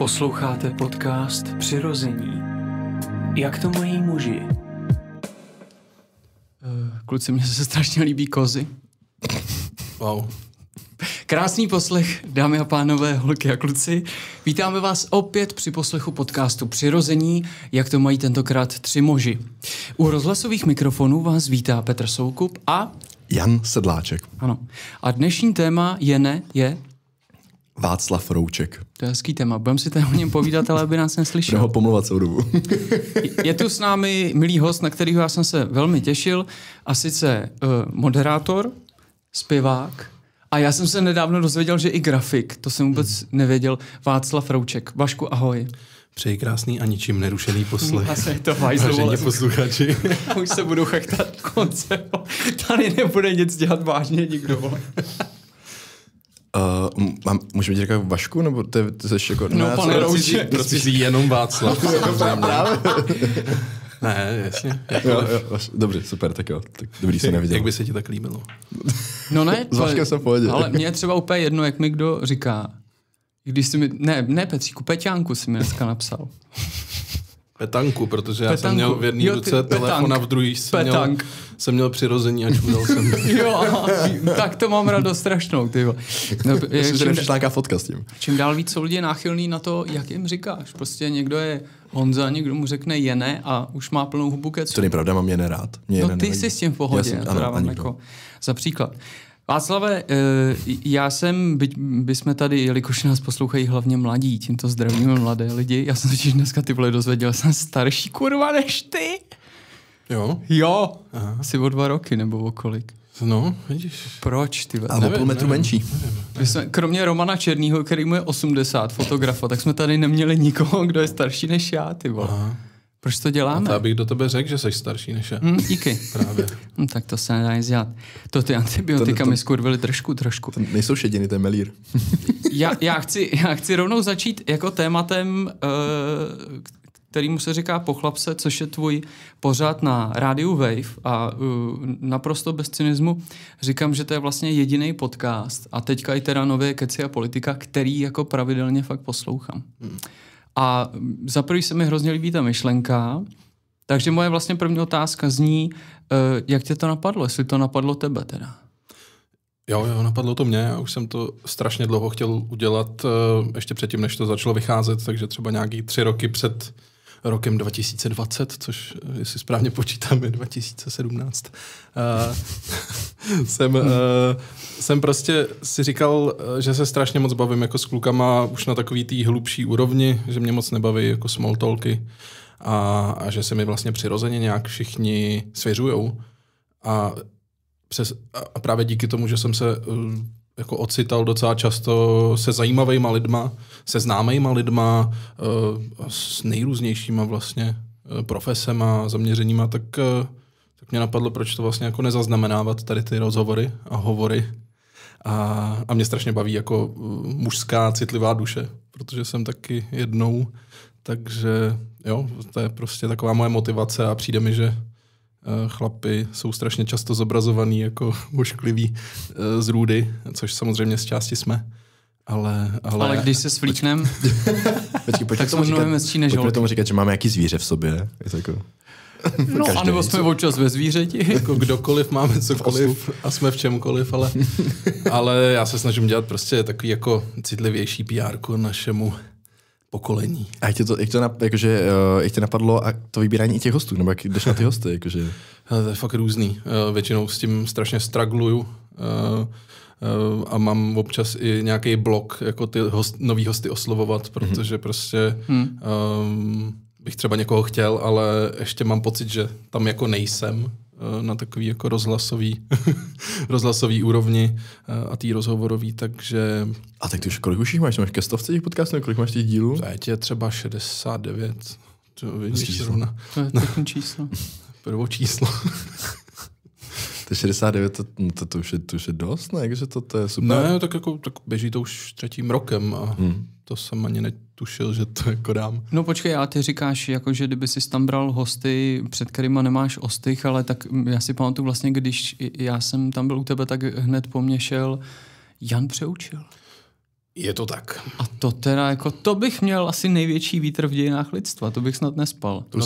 Posloucháte podcast Přirození. Jak to mají muži? Kluci, mně se strašně líbí kozy. Wow. Krásný poslech, dámy a pánové, holky a kluci. Vítáme vás opět při poslechu podcastu Přirození, jak to mají tentokrát 3 muži. U rozhlasových mikrofonů vás vítá Petr Soukup a... Jan Sedláček. Ano. A dnešní téma je... Václav Rouček. To je hezký téma. Budeme si tady o něm povídat, ale aby nás neslyšel. Budeme ho pomlouvat celou dobu. Je tu s námi milý host, na kterýho já jsem se velmi těšil, a sice moderátor, zpěvák, a já jsem se nedávno dozvěděl, že i grafik, to jsem vůbec nevěděl, Václav Rouček. Vašku, ahoj. Přeji krásný a ničím nerušený poslech. Asi je to hajzlo, vážení posluchači. Už se budu chechtat konce. Tady nebude nic dělat vážně nikdo, vole. Můžeme říkat jako Vašku, nebo ty jsi jako... No, pane Rouček. Prostě si jenom Václav. Ne, jasně. Jo, dobře, super, tak jo. Tak dobrý, se neviděl. Jak by se ti tak líbilo? No ne, S Vaškem jsem v pohodě. Ale mně je třeba úplně jedno, jak mi kdo říká. Když jsi mi... Ne, Petříku, Peťánku si mi dneska napsal. Petanku, protože já Petanku. jsem měl v jedné ruce telefon a v druhé jsem měl Přirození a čudal jsem. Jo, tak to mám radost strašnou, ty. No, Myslím, že nepřišla nějaká fotka s tím. Čím dál víc jsou lidi náchylný na to, jak jim říkáš. Prostě někdo je Honza, někdo mu řekne Jene a už má plnou hubu kecu. To není pravda, mám Jene rád. No ty jsi s tím v pohodě, já to dávám jako za příklad. Václave, já jsem, bychom tady, jelikož nás poslouchají hlavně mladí, tímto zdravíme mladé lidi, já jsem totiž dneska ty vole dozvěděl, jsem starší kurva než ty. Jo? Jo, asi o 2 roky nebo o kolik. No, vidíš. Proč, ty? A o půl metru menší. My jsme, kromě Romana Černýho, který mu je 80, fotografa, tak jsme tady neměli nikoho, kdo je starší než já, ty vole. Aha. Proč to děláme? A to abych do tebe řekl, že jsi starší než já. Díky. Právě. Tak to se nedá nic dělat. To ty antibiotika mi skurvily trošku. To nejsou šediny, to je melír. já chci rovnou začít jako tématem, kterýmu se říká Pochlapse, což je tvůj pořad na rádiu Wave, a naprosto bez cynismu říkám, že to je vlastně jediný podcast a teďka i teda nové Keci a politika, který jako pravidelně fakt poslouchám. A za prvý se mi hrozně líbí ta myšlenka, takže moje vlastně první otázka zní, jak tě to napadlo, jestli to napadlo tebe teda. Jo, napadlo to mě, já už jsem to strašně dlouho chtěl udělat, ještě předtím, než to začalo vycházet, takže třeba nějaký 3 roky před rokem 2020, což, jestli správně počítám, je 2017. Jsem prostě si říkal, že se strašně moc bavím jako s klukama už na takový té hlubší úrovni, že mě moc nebaví jako small talky a že se mi vlastně přirozeně nějak všichni svěřujou. A právě díky tomu, že jsem se jako ocital docela často se zajímavýma lidma, se známejma lidma, s nejrůznějšíma vlastně profesema, zaměřeníma, tak mě napadlo, proč to vlastně jako nezaznamenávat tady ty rozhovory a hovory. A mě strašně baví jako mužská citlivá duše, protože jsem taky jednou, takže jo, to je prostě taková moje motivace a přijde mi, že chlapi jsou strašně často zobrazovaný jako oškliví zrůdy, což samozřejmě z části jsme. Ale když se svlíknem, tak jsme mnohem hezčí než holky. Pojďme tomu říkat, že máme jaký zvíře v sobě. Jako... No, anebo jsme občas ve zvířeti. Jako kdokoliv máme cokoliv a jsme v čemkoliv, ale já se snažím dělat prostě takový jako citlivější PR našemu pokolení. A jak tě napadlo a to vybírání i těch hostů, nebo jak jdeš na ty hosty? Jakože... To je fakt různý. Většinou s tím strašně stragluju a mám občas i nějaký blok, jako ty nový hosty oslovovat, protože prostě bych třeba někoho chtěl, ale ještě mám pocit, že tam jako nejsem na takový jako rozhlasový úrovni a tý rozhovorový, takže... A tak ty už kolik už jich máš? Máš ke 100 těch podcastů? Kolik máš těch dílů? Teď je třeba 69. To vidíš zrovna. To je pěkný číslo. Prvo číslo. To 69, to už je dost, ne? Takže to je super. Ne, tak běží to už 3. rokem a to jsem ani netušil, že to jako dám. No počkej, a ty říkáš, jako, že kdyby jsi tam bral hosty, před kterýma nemáš ostych, ale tak já si pamatuju vlastně, když já jsem tam byl u tebe, tak hned po mně šel Jan Přeučil. Je to tak. A to teda jako, to bych měl asi největší vítr v dějinách lidstva, to bych snad nespal. No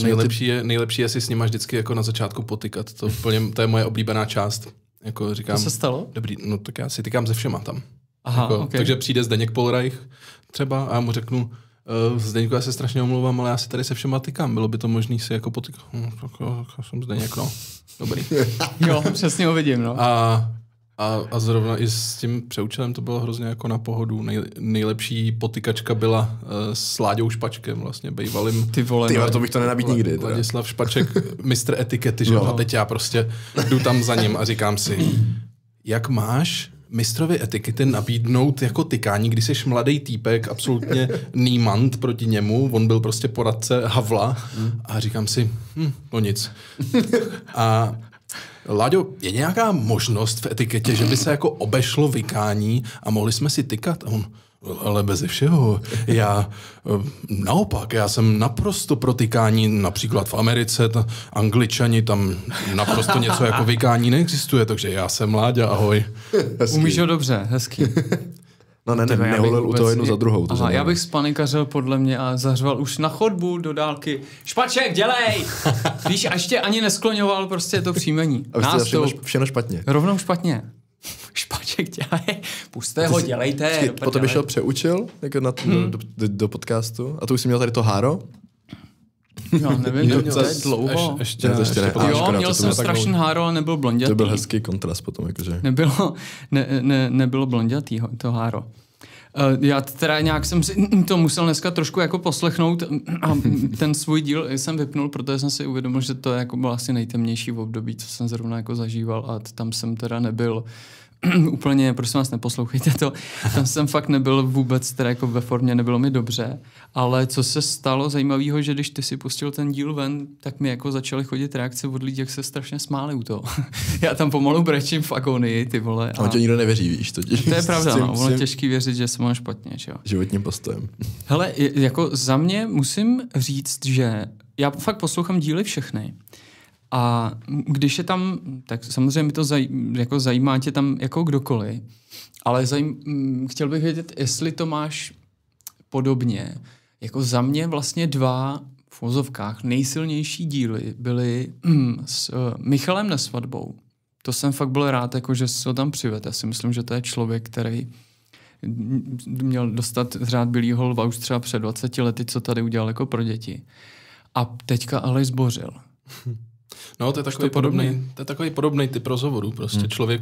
nejlepší je si s nima vždycky jako na začátku potykat. To je moje oblíbená část. Jako říkám, To se stalo? Dobrý, no tak já si tykám se všema tam. Aha, jako, okay. Takže přijde Zdeněk Polreich třeba a já mu řeknu, Zdeňku, já se strašně omlouvám, ale já si tady se všema tykám. Bylo by to možný si jako potykat. Tak já jsem Zdeněk, no. Dobrý. Jo, přesně ho vidím, no. A zrovna i s tím přeučelem to bylo hrozně jako na pohodu. Nejlepší potykačka byla s Láďou Špačkem, vlastně bejvalým. Ty vole, no, to bych to nenabít nikdy. Ladislav Špaček, mistr etikety, že? A teď já prostě jdu tam za ním a říkám si, jak máš mistrovi etikety nabídnout jako tykání, když jsi mladý týpek, absolutně nímant proti němu, on byl prostě poradce Havla a říkám si, no nic. A Láďo, je nějaká možnost v etiketě, že by se jako obešlo vykání a mohli jsme si tykat? A on, ale beze všeho. Naopak, já jsem naprosto pro tykání, například v Americe, Angličani, tam naprosto něco jako vykání neexistuje, takže já jsem Láďa, ahoj. Hezký. Umíš ho dobře, hezký. No neholil u toho jednu za druhou. Aha, já bych spanikařil podle mě a zařval už na chodbu do dálky. Špaček, dělej! Víš, a ještě ani neskloňoval prostě to příjmení. Všechno špatně. Rovnou špatně. Špaček, dělej. Puste ho, dělejte. Potom bych šel přeučil jako do podcastu. A to už jsi měl tady to háro? Já nevím, to je dlouho. Ještě ne. Jo, měl jsem strašný háro, ale nebyl blondětý. To byl hezký kontrast potom, jakože. Nebylo blondětý to háro. Já teda nějak jsem si to musel dneska trošku jako poslechnout a ten svůj díl jsem vypnul, protože jsem si uvědomil, že to jako bylo asi nejtemnější v období, co jsem zrovna jako zažíval a tam jsem teda nebyl úplně, prosím vás, neposlouchejte to, tam jsem fakt nebyl vůbec teda jako ve formě, nebylo mi dobře, ale co se stalo zajímavého, že když ty si pustil ten díl ven, tak mi jako začaly chodit reakce od lidí, jak se strašně smáli u toho. Já tam pomalu brečím v agonii, ty vole. A to nikdo nevěří, víš, totiž. To je pravda, no, ono je těžký věřit, že se mám špatně, že jo. Životním postojem. Hele, jako za mě musím říct, že já fakt poslouchám díly všechny. A když je tam, tak samozřejmě mi to jako zajímá tě tam jako kdokoliv, ale chtěl bych vědět, jestli to máš podobně. Jako za mě vlastně dva v uvozovkách nejsilnější díly byly s Michalem Nesvadbou. To jsem fakt byl rád, jako, že se ho tam přived. Já si myslím, že to je člověk, který měl dostat řád Bílýho lva už třeba před 20 lety, co tady udělal jako pro děti. A teďka ale zbořil. No, to je takový podobný typ rozhovoru. Prostě člověk,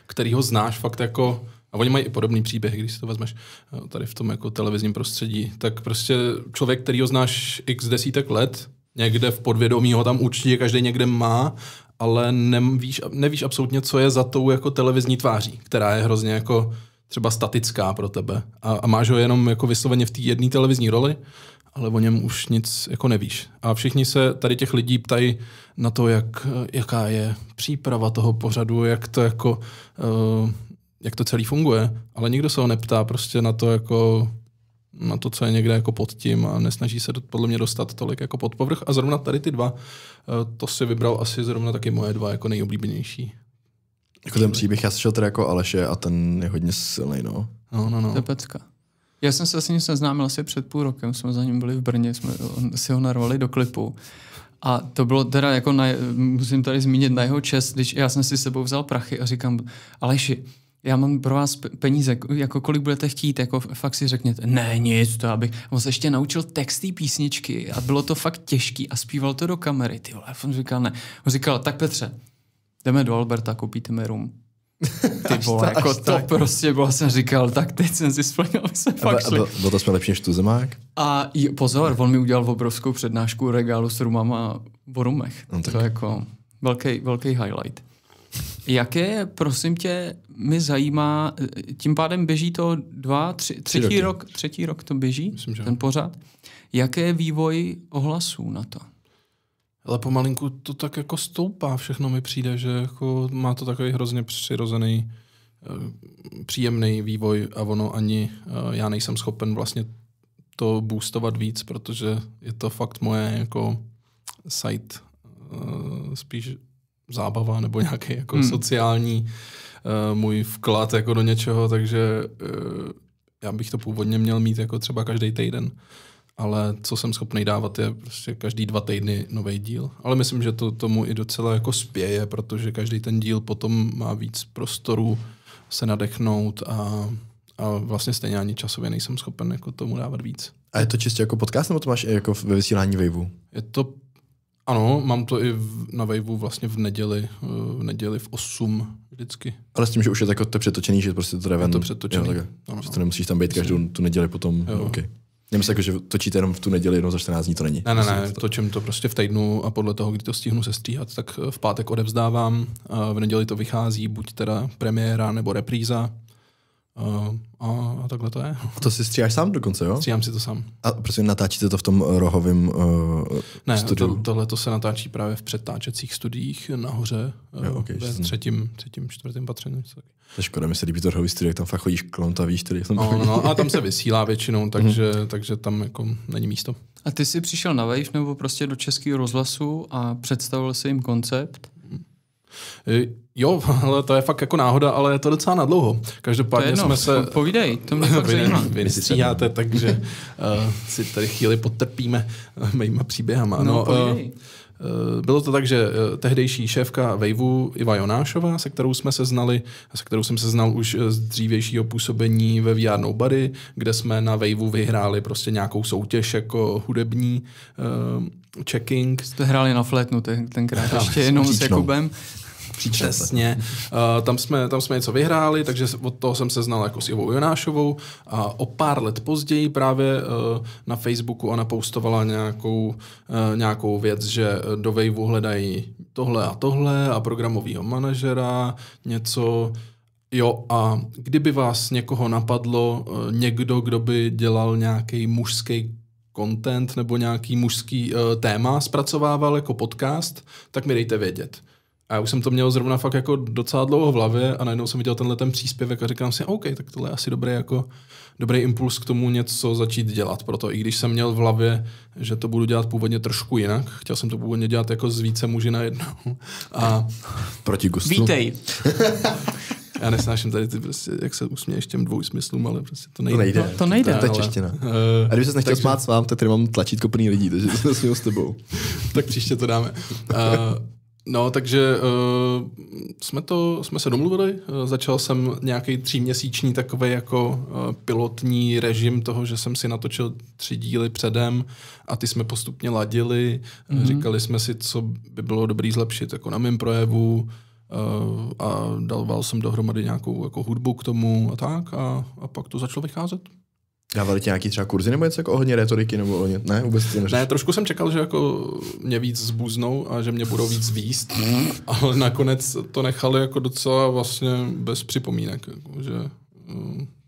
který ho znáš fakt jako... A oni mají i podobný příběh, když si to vezmeš tady v tom jako televizním prostředí. Tak prostě člověk, který ho znáš x desítek let, někde v podvědomí ho tam určitě každý někde má, ale nevíš absolutně, co je za tou jako televizní tváří, která je hrozně jako třeba statická pro tebe. A máš ho jenom jako vysloveně v té jedné televizní roli, ale o něm už nic jako nevíš. A všichni se tady těch lidí ptají na to, jaká je příprava toho pořadu, jak to celý funguje, ale nikdo se ho neptá prostě na to, co je někde jako pod tím a nesnaží se podle mě dostat tolik jako pod povrch. A zrovna tady ty dva, to si vybral asi zrovna taky moje dva jako nejoblíbenější. Jako ten příběh, já slyšel teda jako Aleše a ten je hodně silný, no. No. To je pecka. Já jsem se s ním seznámil asi před půl rokem, jsme za ním byli v Brně, jsme si ho narvali do klipu. A to bylo teda jako, musím tady zmínit na jeho čest, když já jsem si s sebou vzal prachy a říkám, Aleši, já mám pro vás peníze, jako kolik budete chtít, jako fakt si řekněte, ne, nic, to abych, on se ještě naučil texty písničky a bylo to fakt těžký a zpíval to do kamery, ty vole, on říkal ne. On říkal, tak Petře, jdeme do Alberta, koupíte mi rum. Ty vole, jako to tak. Prostě bylo, jsem říkal, tak teď jsem si splnil, aby se fakt šli. Bylo to jsme lepší než Tuzemák? A pozor, on mi udělal obrovskou přednášku regálu s rumama o rumech. No, to je jako velký highlight. Jaké, prosím tě, mi zajímá, tím pádem běží to třetí rok to běží, myslím, ten pořad. Jaký je vývoj ohlasů na to? Ale pomalinku to tak jako stoupá, všechno mi přijde, že jako má to takový hrozně přirozený, příjemný vývoj a ono ani já nejsem schopen vlastně to boostovat víc, protože je to fakt moje jako site spíš zábava nebo nějaký jako sociální můj vklad jako do něčeho, takže já bych to původně měl mít jako třeba každý týden, ale co jsem schopný dávat je prostě každý 2 týdny nový díl. Ale myslím, že to tomu i docela jako spěje, protože každý ten díl potom má víc prostoru se nadechnout a vlastně stejně ani časově nejsem schopen jako tomu dávat víc. A je to čistě jako podcast, nebo to máš i jako ve vysílání Waveu? Je to, ano, mám to i na Waveu vlastně v neděli v 8 vždycky. Ale s tím, že už je jako to přetočený, že prostě to jde ven. Je to přetočený. Jo, ano, že to nemusíš tam být každou tu neděli potom. Okay. Nemyslím, jako, že točíte jenom v tu neděli jednou za 14 dní, to není. Ne, točím to prostě v týdnu a podle toho, kdy to stihnu sestříhat, tak v pátek odevzdávám, v neděli to vychází, buď teda premiéra nebo repríza. A takhle to je. A to si stříháš sám dokonce, jo? Stříhám si to sám. A prostě natáčíte to v tom rohovém studiu? Ne, tohle to se natáčí právě v předtáčecích studiích nahoře, ve třetím, 4. patře. To je škoda, mi se líbí to rohový studio, jak tam fakt chodíš klont a víš, který No, a tam se vysílá většinou, takže tam jako není místo. A ty jsi přišel na Wave nebo prostě do Českého rozhlasu a představil si jim koncept? Jo, ale to je fakt jako náhoda, ale je to docela nadlouho. Každopádně jsme se... Povídej, to mě fakt zajímá. Vy nestříháte, takže si tady chvíli potrpíme mýma příběhama. Povídej. Bylo to tak, že tehdejší šéfka Waveu Iva Jonášová, se kterou jsme se znali, se kterou jsem se znal už z dřívějšího působení ve VR Nobody, kde jsme na Waveu vyhráli prostě nějakou soutěž jako hudební checking. Jste hráli na flétnu tenkrát ještě jenom s Jakubem. Přesně. Tam jsme něco vyhráli, takže od toho jsem se znal jako s Ivou Jonášovou a o pár let později právě na Facebooku ona postovala nějakou věc, že do Waveu hledají tohle a programového manažera, něco. Jo, a kdyby vás někoho napadlo, někdo, kdo by dělal nějaký mužský content nebo nějaký mužský téma zpracovával jako podcast, tak mi dejte vědět. A já už jsem to měl zrovna fakt jako docela dlouho v hlavě a najednou jsem viděl ten příspěvek a říkám si, OK, tak tohle je asi dobrý impuls k tomu něco začít dělat. Proto i když jsem měl v hlavě, že to budu dělat původně trošku jinak, chtěl jsem to původně dělat jako z více muži najednou. A proti gustu. Vítej. Já nesnáším tady ty prostě, jak se usměješ těm dvousmyslům, ale prostě to nejde. To nejde. To je čeština. A kdyby ses nechtěl smát s vám, tak tady mám tlačítko plný lidí, takže se směl s tebou. Tak příště to dáme. No, takže jsme se domluvili, začal jsem nějaký 3měsíční takový jako pilotní režim toho, že jsem si natočil 3 díly předem a ty jsme postupně ladili, říkali jsme si, co by bylo dobrý zlepšit jako na mém projevu a dával jsem dohromady nějakou jako hudbu k tomu a tak a pak to začalo vycházet. Dávali ti nějaký třeba kurzy nebo něco jako ohledně retoriky nebo ohledně, ne, vůbec to neřeš? Ne, trošku jsem čekal, že jako mě víc zbuznou a že mě budou víc víst, ale nakonec to nechali jako docela vlastně bez připomínek, jako, že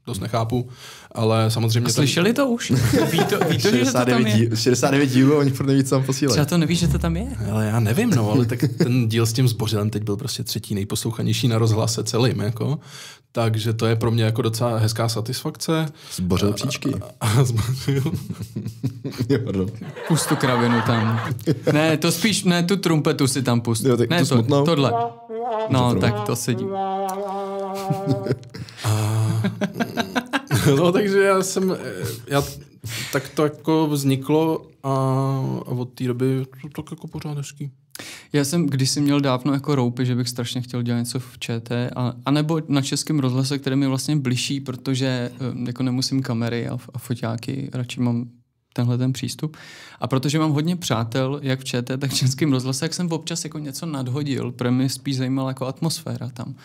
dost nechápu, ale samozřejmě... A slyšeli to už? Ví to, že to tam je? 69 dílů a oni furt neví, co tam posílají. Třeba to nevíš, že to tam je? Ale já nevím, no, ale tak ten díl s tím Zbořilem teď byl prostě 3. nejposlouchanější na rozhlase celým, jako. Takže to je pro mě jako docela hezká satisfakce. Zbořil příčky. Zbořil. Pust tu kravinu tam. Ne, to spíš, ne, tu trumpetu si tam pust. Jo, ne, tohle. No, tak to sedí. No, takže tak to jako vzniklo a od té doby to tak jako pořád hezký. Já jsem kdysi měl dávno jako roupy, že bych strašně chtěl dělat něco v ČT, anebo na Českém rozhlase, které mi vlastně bližší, protože jako nemusím kamery a foťáky, radši mám tenhle ten přístup. A protože mám hodně přátel, jak v ČT, tak v Českém rozhlase, jak jsem občas jako něco nadhodil, protože mě spíš zajímala jako atmosféra tam.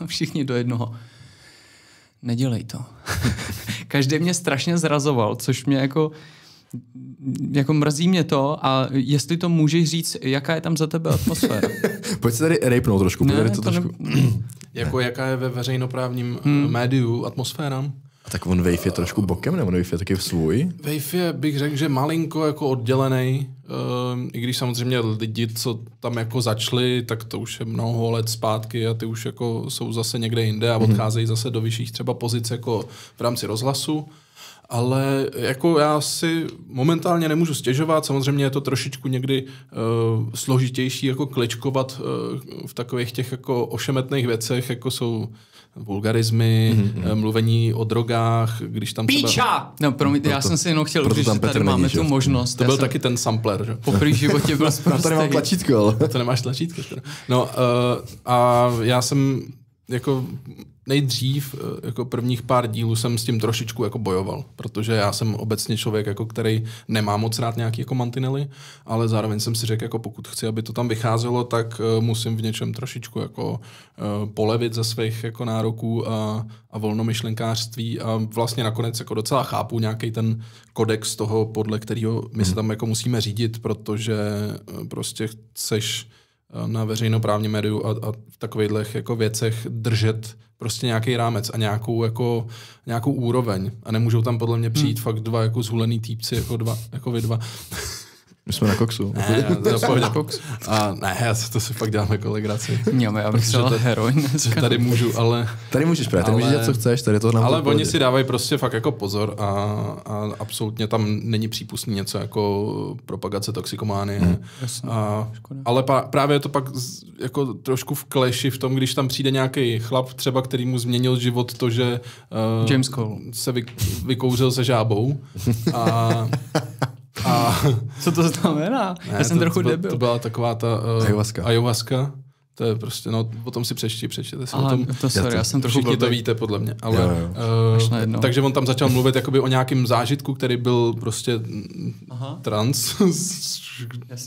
Všichni do jednoho. Nedělej to. Každý mě strašně zrazoval, což mě jako mrzí mě to a jestli to můžeš říct, jaká je tam za tebe atmosféra. Pojď se tady rejpnout trošku. Jako jaká je ve veřejnoprávním médiu atmosféra? A tak on Wave je trošku bokem, nebo Wave je taky svůj? Wave je, bych řekl, že malinko jako oddělený I když samozřejmě lidi, co tam jako začali, tak to už je mnoho let zpátky a ty už jako jsou zase někde jinde a odcházejí zase do vyšších třeba pozic jako v rámci rozhlasu. Ale jako já si momentálně nemůžu stěžovat, samozřejmě je to trošičku někdy složitější jako kličkovat v takových těch jako ošemetných věcech, jako jsou vulgarismy, mluvení o drogách, když tam třeba... Píča! No promiňte, já jsem si jenom chtěl říct, že tady máme tu možnost. To byl taky ten sampler, že? Po první životě byl sprostej. To nemám tlačítko, ale... To nemáš tlačítko. No a já jsem jako nejdřív, jako prvních pár dílů jsem s tím trošičku jako bojoval, protože já jsem obecně člověk, jako který nemá moc rád nějaký jako mantinely, ale zároveň jsem si řekl, jako pokud chci, aby to tam vycházelo, tak musím v něčem trošičku jako polevit ze svých jako nároků a volnomyšlenkářství a vlastně nakonec jako docela chápu nějaký ten kodex toho, podle kterého my se tam jako musíme řídit, protože prostě chceš na veřejnoprávním médiu a v takovýchhle jako věcech držet prostě nějaký rámec a nějakou úroveň. A nemůžou tam podle mě přijít fakt dva jako zhulený týpci, jako vy dva. My jsme na koksu. Já to si fakt dělám jako legraci. Já bych chtěla heroin dneska. Tady můžu, ale... Tady můžeš právě, tady můžeš dělat, co chceš, tady to nám... Ale oni si dávají prostě fakt jako pozor a absolutně tam není přípustný něco jako propagace toxikománie. Ale právě je to pak jako trošku v kleši v tom, když tam přijde nějaký chlap třeba, který mu změnil život to, že James Cole se vykouřil se žábou a co to znamená? Já jsem trochu debil. To byla taková ta ayahuasca. To je prostě, no, potom si přečtěte si o tom. Já jsem trochu všichni to víte, podle mě. Ale, jo. Takže on tam začal mluvit jakoby o nějakém zážitku, který byl prostě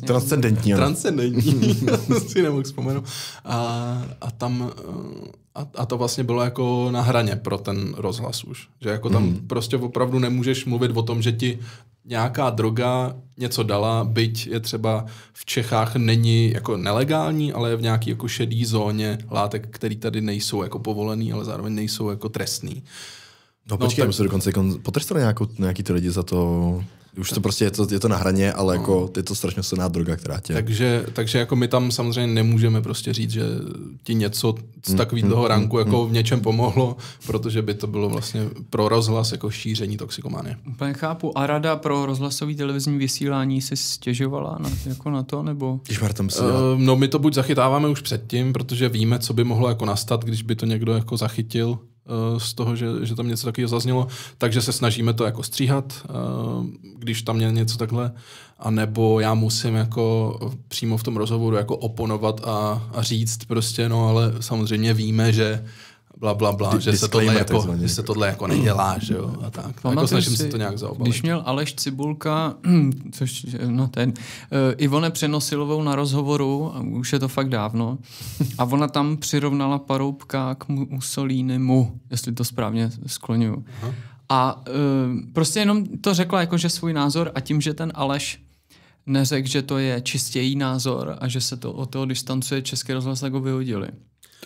transcendentní. Transcendentní, si nemohl vzpomenout. A tam... A to vlastně bylo jako na hraně pro ten rozhlas už. Že jako tam prostě opravdu nemůžeš mluvit o tom, že ti nějaká droga něco dala, byť je třeba v Čechách není jako nelegální, ale je v nějaký jako šedý zóně látek, který tady nejsou jako povolený, ale zároveň nejsou jako trestný. No počkej, se dokonce potrestali nějaký ty lidi za to... Už to prostě je to na hraně, ale jako je to strašně silná droga, která tě... Takže jako my tam samozřejmě nemůžeme prostě říct, že ti něco z takového ranku jako v něčem pomohlo, protože by to bylo vlastně pro rozhlas jako šíření toxikomanie. Úplně chápu. A Rada pro rozhlasový televizní vysílání si stěžovala na to, nebo... No my to buď zachytáváme už předtím, protože víme, co by mohlo jako nastat, když by to někdo jako zachytil z toho, že tam něco takového zaznělo, takže se snažíme to jako stříhat, když tam je něco takhle, anebo já musím jako přímo v tom rozhovoru jako oponovat a říct prostě, no ale samozřejmě víme, že blablabla, že se tohle jako nedělá, že jo, a tak. Jako snažím se to nějak zaobalit. Když měl Aleš Cibulka, Ivone Přenosilovou na rozhovoru, a už je to fakt dávno, a ona tam přirovnala Paroubka k Mussolinimu, jestli to správně skloňuju. Aha. A prostě jenom to řekla jako, že svůj názor a tím, že ten Aleš neřekl, že to je čistě její názor a že se to od toho distancuje Český rozhlas, tak ho vyhodili.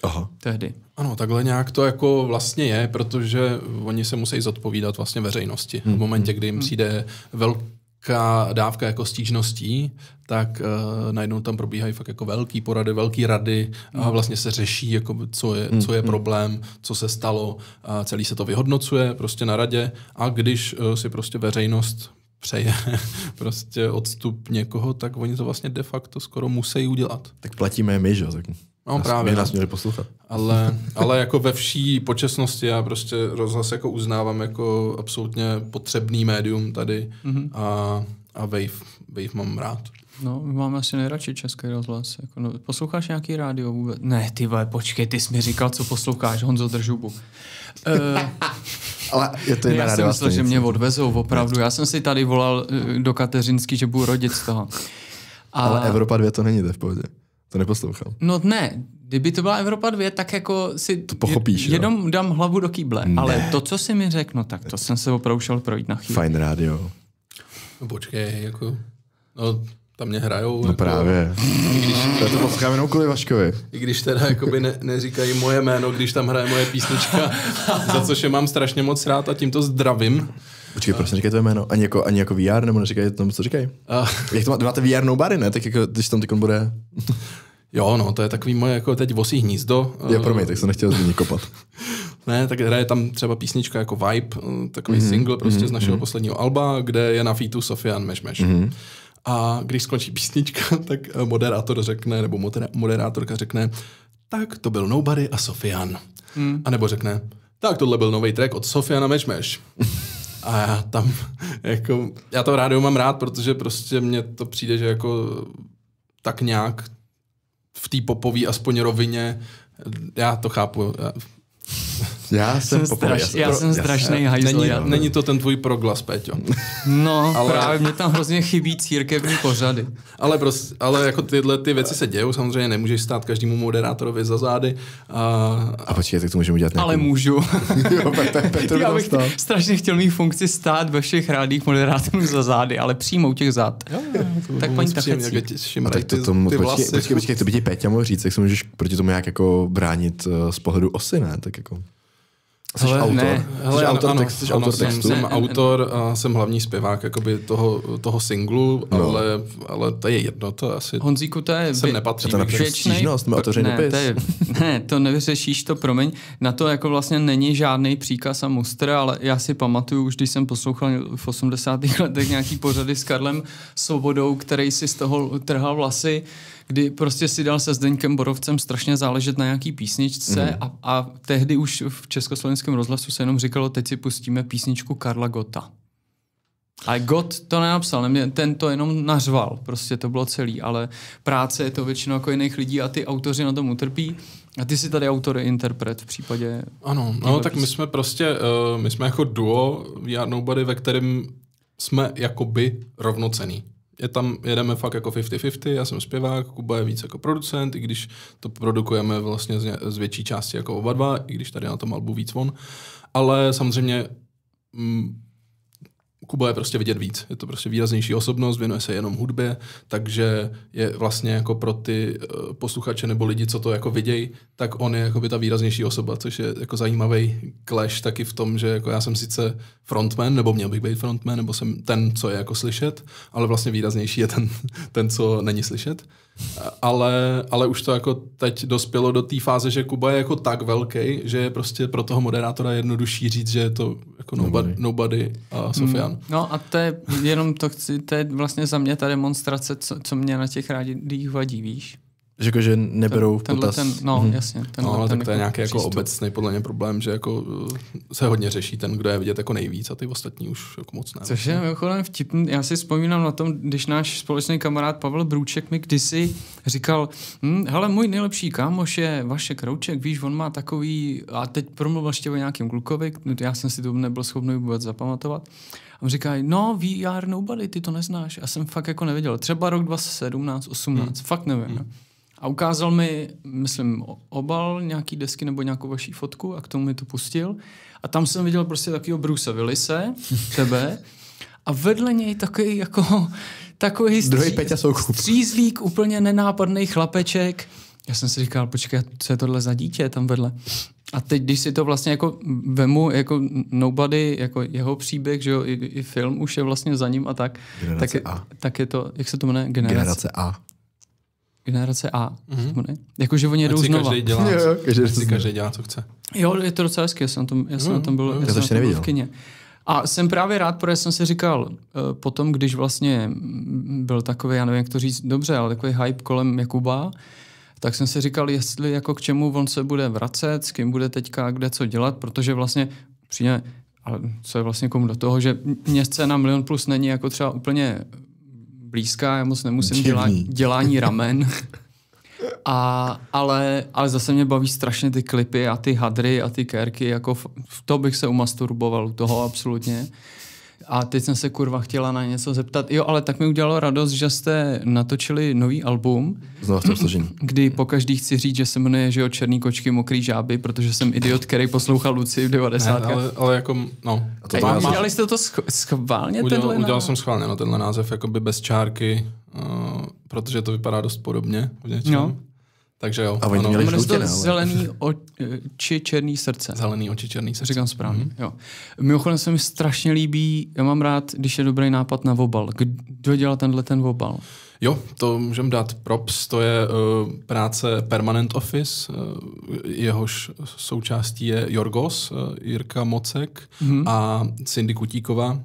Aha. Tehdy. Ano, takhle nějak to jako vlastně je, protože oni se musí zodpovídat vlastně veřejnosti. V momentě, kdy jim přijde velká dávka jako stížností, tak najednou tam probíhají fakt jako velký porady, velký rady a vlastně se řeší, jako, co je problém, co se stalo a celý se to vyhodnocuje prostě na radě a když si prostě veřejnost přeje prostě odstup někoho, tak oni to vlastně de facto skoro musí udělat. Tak platíme my, že? No právě. Nás měli poslouchat. Ale jako ve vší počestnosti já prostě rozhlas jako uznávám jako absolutně potřebný médium tady a Wave mám rád. No, my máme asi nejradši Český rozhlas. Jako, no, posloucháš nějaký rádio vůbec? Ne, ty vole, počkej, ty jsi mi říkal, co posloucháš, Honzo Držubu. Ale je to já jsem myslel, že mě odvezou, opravdu. Já jsem si tady volal do Kateřinský, že budu rodit z toho. Ale Evropa 2 to není, to v pohodě. To neposlouchám. No ne, kdyby to byla Evropa 2, tak jako si to pochopíš, jenom dám hlavu do kýble. Ne. Ale to, co si mi řekl, no tak to jsem se opravdu šel projít na chvíli. Fajn rádio. No počkej, jako... No, tam mě hrajou. No jako, právě. To poslouchám jenom kvůli Vaškovi. I když teda jakoby neříkají moje jméno, když tam hraje moje písnička, za což je mám strašně moc rád a tímto zdravím. Počkej, proč neříkají to jméno? Ani jako VR, nebo neříkají tomu, co říkají? Jak to máte VR Nobody, ne? Tak jako, když tam tykon bude... Jo, no, to je takový moje jako teď vosí hnízdo. Jo, promiň, tak jsem nechtěl změnit kopat. Ne, tak hraje tam třeba písnička jako Vibe, takový single prostě z našeho posledního alba, kde je na featu Sofian Mešmeš. A když skončí písnička, tak moderátor řekne, nebo moderátorka řekne, tak to byl Nobody a Sofian. A nebo řekne, tak tohle byl nový track od Sofiana Mešmeš. A já tam, jako, já to rádio mám rád, protože prostě mně to přijde, že jako tak nějak v té popové aspoň rovině, já to chápu. Já jsem strašný hajzl. Není to ten tvůj proglas, Péťo. No, ale právě mě tam hrozně chybí církevní pořady. Ale jako tyhle ty věci se dějou, samozřejmě nemůžeš stát každému moderátorovi za zády. A počkej, tak to můžeme udělat nějakou... Ale můžu. Jo, Já bych strašně chtěl mít funkci stát ve všech rádích moderátorů za zády, ale přímo u těch zád. Tak paní tachecí. Tak počkej, to by ti Péťa mohl říct, jak se můžeš proti tomu nějak jako bránit z pohledu osy, ne? Tak jako... Jsi autor textu. Jsem autor a jsem hlavní zpěvák jakoby toho singlu, ale to je jedno, to asi... Honzíku, to je... Sem nepatří. To napíšeš stížnost, nebo otevřený dopis. Ne, to nevyřešíš, to promiň. Na to jako vlastně není žádný příkaz a mustr, ale já si pamatuju, už když jsem poslouchal v 80. letech nějaký pořady s Karlem Svobodou, který si z toho trhal vlasy, kdy prostě si dal se Zdeňkem Borovcem strašně záležet na nějaký písničce a tehdy už v Československém rozhlasu se jenom říkalo, teď si pustíme písničku Karla Gotta. Ale Gott to nenapsal, ten to jenom nařval, prostě to bylo celý, ale práce je to většinou jako jiných lidí a ty autoři na tom utrpí. A ty jsi tady autor i interpret v případě... Ano, no tak my jsme prostě, my jsme jako duo VR Nobody, ve kterém jsme jakoby rovnocenní. Jedeme fakt jako 50-50, já jsem zpěvák, Kuba je víc jako producent, i když to produkujeme vlastně z větší části jako oba dva, i když tady na tom albu víc on. Ale samozřejmě Kuba je prostě vidět víc. Je to prostě výraznější osobnost, věnuje se jenom hudbě, takže je vlastně jako pro ty posluchače nebo lidi, co to jako vidějí, tak on je jako by ta výraznější osoba, což je jako zajímavý clash taky v tom, že jako já jsem sice frontman, nebo měl bych být frontman, nebo jsem ten, co je jako slyšet, ale vlastně výraznější je ten co není slyšet. Ale už to jako teď dospělo do té fáze, že Kuba je jako tak velký, že je prostě pro toho moderátora jednodušší říct, že je to jako Nobody a Sofian. No a to je jenom to je vlastně za mě ta demonstrace, co mě na těch rádích vadí, víš? Že neberou v potaz. Jasně. Ale tak to je nějaký jako obecný podle mě problém, že jako se hodně řeší ten, kdo je vidět jako nejvíc a ty ostatní už jako moc ne. Což je mimochodem vtipný. Já si vzpomínám na tom, když náš společný kamarád Pavel Brůček mi kdysi říkal, hele, můj nejlepší kámoš je Vašek Rouček, víš, on má takový, a teď promluvil ještě o nějakém klukovi, já jsem si to nebyl schopný vůbec zapamatovat. A on říká, no, VR Nobody, ty to neznáš. Já jsem fakt jako nevěděl. Třeba rok 2017, 18, fakt nevím. A ukázal mi, myslím, obal nějaký desky nebo nějakou vaší fotku a k tomu mi to pustil. A tam jsem viděl prostě takovýho Bruce Willise, tebe, a vedle něj takový střízlík, úplně nenápadný chlapeček. Já jsem si říkal, počkej, co je tohle za dítě tam vedle? A teď, když si to vlastně jako vemu, jako Nobody, jako jeho příběh, že jo, i film už je vlastně za ním a tak. Tak je to, jak se to jmenuje? Generace A. Jakože oni jedou znova. Každý dělá, co chce. Jo, je to docela hezky, já jsem na tom byl v kině. A jsem právě rád, protože jsem si říkal, potom, když vlastně byl takový, já nevím, jak to říct dobře, ale takový hype kolem Jakuba, tak jsem si říkal, jestli jako k čemu on se bude vracet, s kým bude teďka kde co dělat, protože vlastně přijde, ale co je vlastně komu do toho, že mě scéna Milion Plus není jako třeba úplně blízká, já moc nemusím dělání ramen. Ale zase mě baví strašně ty klipy a ty hadry a ty kérky, jako v to bych se umasturboval u toho absolutně. A teď jsem se kurva chtěla na něco zeptat. Jo, ale tak mi udělalo radost, že jste natočili nový album. Znovu v tom složení. Kdy pokaždý chci říct, že se jmenuje, že jo, Černý kočky, mokrý žáby, protože jsem idiot, který poslouchal Luci v 90. Ne, ale jako, no. Udělali jste to schválně? Udělal jsem schválně, tenhle název jakoby bez čárky, protože to vypadá dost podobně v něčem. No. Takže jo. A oni měli žlutě, Zelený oči, černý srdce. Zelený oči, černý srdce. Říkám správně, jo. Mimochodem se mi strašně líbí, já mám rád, když je dobrý nápad na obal. Kdo dělal ten obal? Jo, to můžeme dát props, to je práce Permanent Office, jehož součástí je Jorgos, Jirka Mocek a Cindy Kutíková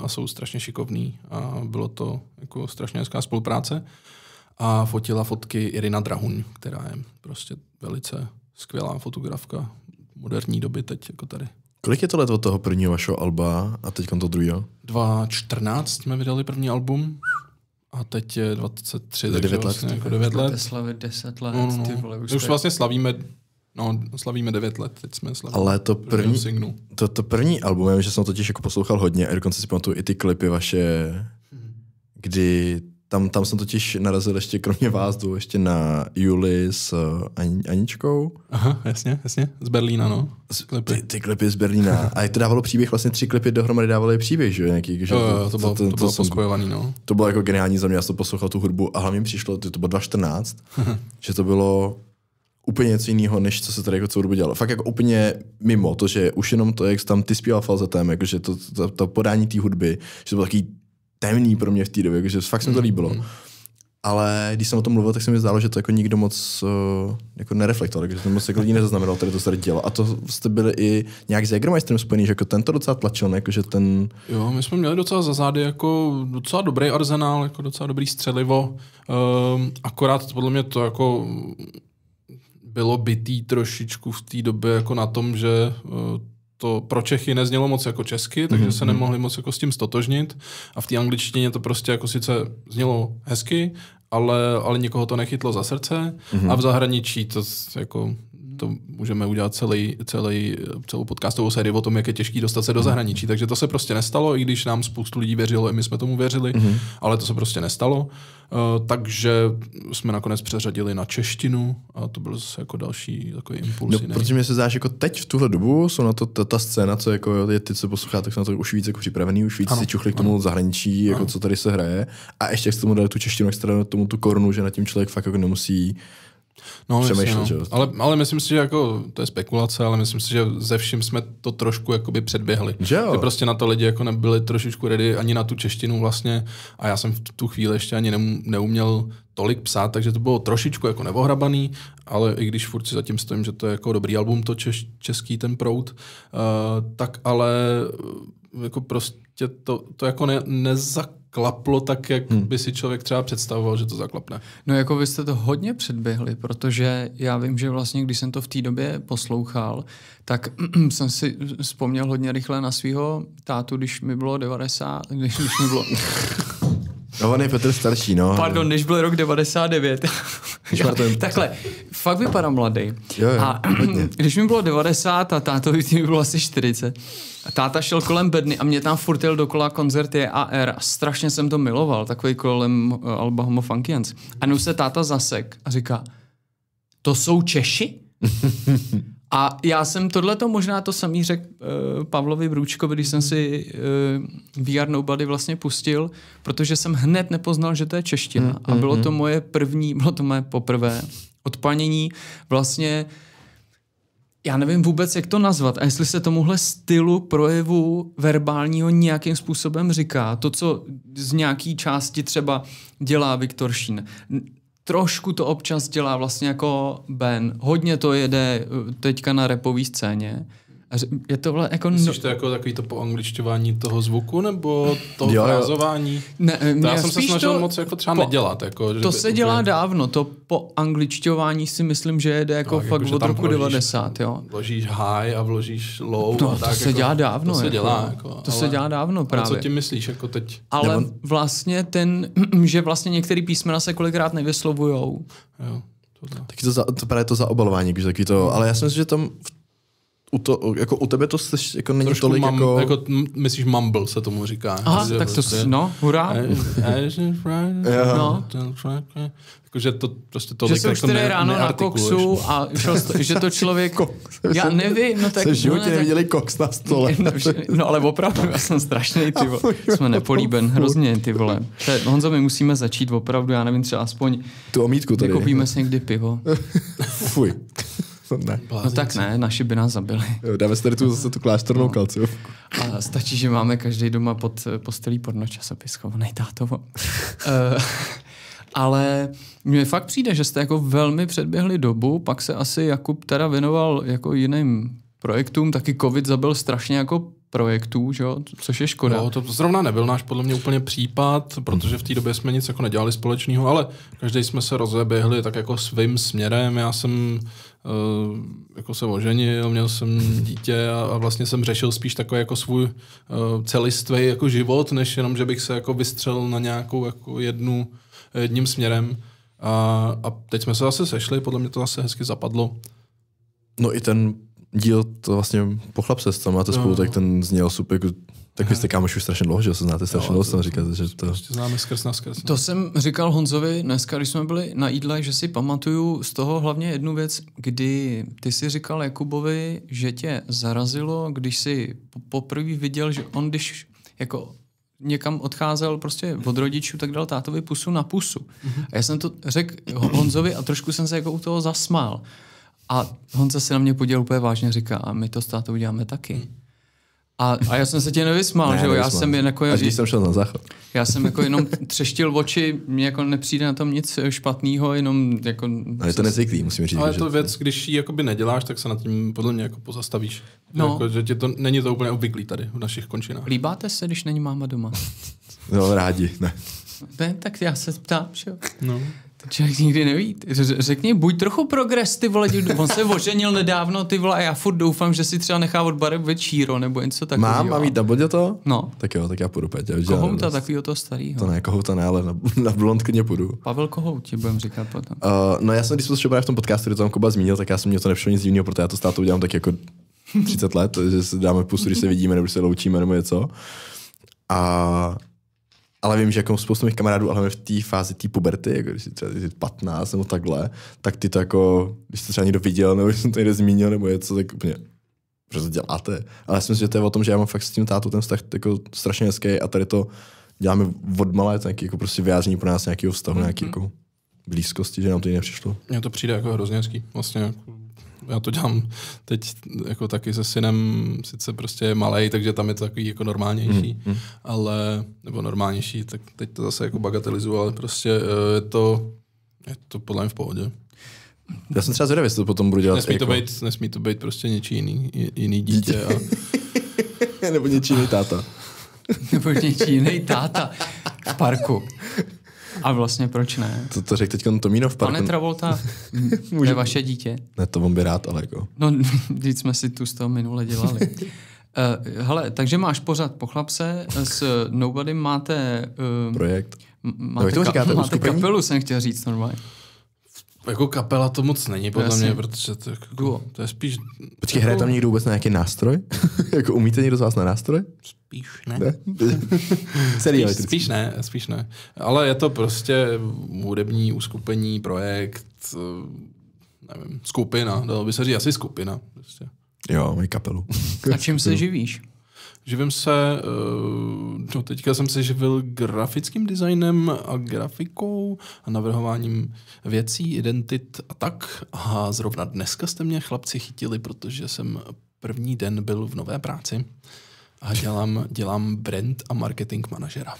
a jsou strašně šikovní a bylo to jako strašně hezká spolupráce. A fotila fotky Irina Drahuň, která je prostě velice skvělá fotografka moderní doby teď jako tady. Kolik je to let od toho prvního vašeho alba a teď to druhého? 2014 jsme vydali první album a teď je 23, takže 9 vlastně let. jako 9 let. Slavit 10 let, ty vole. Už vlastně slavíme 9 let, teď jsme slavili. Ale to první album, já vím, že jsem totiž jako poslouchal hodně a dokonce si pamatuju i ty klipy vaše, kdy tam jsem totiž narazil ještě kromě vás ještě na Juli s Aničkou. Aha, jasně, z Berlína, no. Ty klipy z Berlína. A jak to dávalo příběh, vlastně 3 klipy dohromady dávaly příběh, že nějaký? Že to bylo pospojovaný, no. To bylo jako geniální za mě, já jsem poslouchal tu hudbu a hlavně mi přišlo, to bylo 2014, že to bylo úplně něco jiného, než co se tady jako celou dobu dělalo. Fakt jako úplně mimo to, že už jenom to, jak tam ty zpíval falzetem, jakože to podání té hudby, že to bylo takový temný pro mě v té době, takže fakt se mi to líbilo. Ale když jsem o tom mluvil, tak se mi zdálo, že to jako nikdo moc jako nereflektoval, takže to moc jako lidí nezaznamenalo, tady to se dělo. A to jste byli i nějak s Jägermeisterem spojený, že jako ten to docela tlačil, jako že ten... Jo, my jsme měli docela za zády jako docela dobrý arzenál, jako docela dobrý střelivo. Akorát podle mě to jako bylo bitý trošičku v té době jako na tom, že to pro Čechy neznělo moc jako česky, takže se nemohli moc jako s tím stotožnit. A v té angličtině to prostě jako sice znělo hezky, ale nikoho to nechytlo za srdce. A v zahraničí to můžeme udělat celou podcastovou sérii o tom, jak je těžký dostat se do zahraničí. Takže to se prostě nestalo, i když nám spoustu lidí věřilo, i my jsme tomu věřili, ale to se prostě nestalo. Takže jsme nakonec přeřadili na češtinu a to byl zase jako další takový impuls. No, protože mi se zdáš, jako teď v tuhle dobu jsou na to ta scéna, co jako je ty, co posloucháte, tak jsou na to už víc jako připravený, už víc si čuchli k tomu zahraničí, jako co tady se hraje. A ještě jak jste tomu dali tu češtinu, jak jste dali tomu tu korunu, že na tím člověk fakt jako nemusí přemýšlet. Ale myslím si, že jako, to je spekulace, ale myslím si, že ze vším jsme to trošku jakoby předběhli. Že prostě na to lidi jako nebyli trošičku ready ani na tu češtinu vlastně a já jsem v tu chvíli ještě ani neuměl tolik psát, takže to bylo trošičku jako neohrabaný, ale i když furt si zatím stojím, že to je jako dobrý album, to český ten proud, tak ale jako prostě to jako nezaklaplo tak, jak by si člověk třeba představoval, že to zaklapne. No jako vy jste to hodně předběhli, protože já vím, že vlastně, když jsem to v té době poslouchal, tak jsem si vzpomněl hodně rychle na svého tátu, když mi bylo 90, když mi bylo... No, on je Petr starší, no. Pardon, než byl rok 99. Takhle, fakt vypadám mladý. Jo, a když mi bylo 90 a tátovi mi bylo asi 40. A táta šel kolem bedny a mě tam furt jel dokola koncert JAR a strašně jsem to miloval, takový kolem Alba Homo Funkians. A nu se táta zasek a říká, to jsou Češi? A já jsem tohleto možná to samý řekl Pavlovi Brůčkovi, když jsem si VR Nobody vlastně pustil, protože jsem hned nepoznal, že to je čeština. A bylo to moje poprvé odpanění vlastně, já nevím vůbec, jak to nazvat. A jestli se tomuhle stylu projevu verbálního nějakým způsobem říká, to, co z nějaký části třeba dělá Viktor Šín. Trošku to občas dělá vlastně jako Ben. Hodně to jede teďka na rapový scéně. Je to vlastně jako... Myslíš to jako takový to poangličťování toho zvuku, nebo to frázování? Ne, já jsem se snažil moc jako třeba nedělat. Jako, to se dělá dávno. To poangličťování si myslím, že jede jako fakt jako, od roku 90. Jo. Vložíš high a vložíš low. No, a tak, to se dělá dávno. To se dělá. Jako, to se dělá dávno právě. Co tím myslíš jako teď? Ale vlastně že vlastně některé písmena se kolikrát nevyslovujou. Jo. Taky to právě to zaobalování, takový to, ale já si myslím, že tam jako u tebe to jako není trošku tolik jako... myslíš mumble se tomu říká. Aha, tak to no, hurá. No. Jakože to prostě tolik že jsou 4 ráno na koksu a že to člověk... já nevím, no tak... Jsem v životě neviděli koks na stole. No ale opravdu, já jsem strašný, ty vole. Jsme nepolíben, hrozně, ty vole. Honzo, my musíme začít opravdu, já nevím, třeba aspoň... Tu omítku tady. Vykopíme si někdy pivo. Fuj. Ne. No tak ne, naši by nás zabili. Jo, dáme si tady zase tu klášternou kalciovku. A stačí, že máme každý doma pod postelí pornočasopis schovaný, tátovo. Ale mně fakt přijde, že jste jako velmi předběhli dobu, pak se asi Jakub teda věnoval jako jiným projektům, taky covid zabil strašně jako projektů, že jo? Což je škoda. No, to zrovna nebyl náš podle mě úplně případ, protože v té době jsme nic jako nedělali společného, ale každý jsme se rozeběhli tak jako svým směrem. Já jsem jako se oženil, měl jsem dítě a vlastně jsem řešil spíš takový jako svůj celistvý jako život, než jenom, že bych se jako vystřelil na nějakou jako jedním směrem. A teď jsme se zase sešli, podle mě to zase hezky zapadlo. No i ten díl, to vlastně Pochlapse, co máte spolu, tak ten zněl super, jako, tak vy jste kámoši už strašně dlouho, že se znáte strašně dlouho, jsem říkal, že to... Prostě známe skrz na skrz. To jsem říkal Honzovi dneska, když jsme byli na jídle, že si pamatuju z toho hlavně jednu věc, kdy ty si říkal Jakubovi, že tě zarazilo, když si poprvé viděl, že on když jako někam odcházel prostě od rodičů, tak dal tátovi pusu na pusu. A já jsem to řekl Honzovi a trošku jsem se jako u toho zasmál. A Honza se na mě podíval úplně vážně, říká, a my to s tátou děláme taky. A já jsem se tě nevysmál, že jo, já jsem jen jako... Až když jsem šel na záchod. Já jsem jako jenom třeštil oči, mně jako nepřijde na tom nic špatného, jenom jako... Ale je to nezvyklý, musím říct. Ale je to věc, když ji jakoby neděláš, tak se nad tím podle mě jako pozastavíš. No. Jako, že není to úplně obvyklý tady v našich končinách. Líbáte se, když není máma doma? No, rádi, ne. Ne, tak já se ptám, že jo. No. Člověk nikdy neví. Řekni, buď trochu progres, ty vole, on se oženil nedávno, ty vole, a já furt doufám, že si třeba nechá od barev večíro, nebo něco takového. Mám jít na bodě to? No. Tak jo, tak já půjdu, Peťa. Kohouta, takovýho toho starýho. To ne, Kohouta ne, ale na blond klidně půjdu. Pavel Kohout ti budem říkat potom. No já jsem, když jsem to v tom podcastu, kde to tam Kuba zmínil, tak já jsem mě to nepřišlo nic divného, protože já to s tátou dělám tak jako 30 let, že si dáme pusu, když se vidíme, nebo když se loučíme, nebo něco. Ale vím, že jako spoustu mých kamarádů, ale v té fázi té puberty, jako když jsi třeba 15 nebo takhle, tak ty to jako, když jsi třeba někdo viděl, nebo když jsem to někde zmínil, nebo něco, tak úplně, že to děláte. Ale já si myslím, že to je o tom, že já mám fakt s tím tátou ten vztah jako strašně hezký a tady to děláme odmala, je to nějaký jako prostě vyjádření pro nás nějakého vztahu, nějaký jako blízkosti, že nám to jiné přišlo. Mně to přijde jako hrozně hezký. Vlastně jako, já to dělám teď jako taky se synem, sice prostě je malej, takže tam je to takový jako normálnější, ale, nebo normálnější, tak teď to zase jako bagatelizuju, ale prostě je to podle mě v pohodě. Já jsem třeba zvědavý, jestli to potom budu dělat. Nesmí to být prostě něčí jiný dítě. A... Nebo něčí jiný táta. Nebo něčí jiný táta v parku. A vlastně proč ne? To řekl teď Tomino v parku. Pane Travolta, je vaše dítě? Ne, to on by rád, ale jako. No, vždyť jsme si tu z toho minule dělali. Hele, takže máš pořád Pochlapse, s Nobody máte... projekt. Máte kapelu, jsem chtěl říct normálně. Jako kapela to moc není, podle mě, protože to je spíš... Počkej, hraje tam někdo vůbec na nějaký nástroj? Jako umíte někdo z vás na nástroj? Spíš ne. Spíš ne. Ale je to prostě hudební uskupení, projekt, nevím, skupina, dalo by se říct asi skupina. Prostě. Jo, mají kapelu. A čím se živíš? Živím se, teďka jsem se živil grafickým designem a grafikou a navrhováním věcí, identit a tak. A zrovna dneska jste mě chlapci chytili, protože jsem první den byl v nové práci a dělám brand a marketing manažera.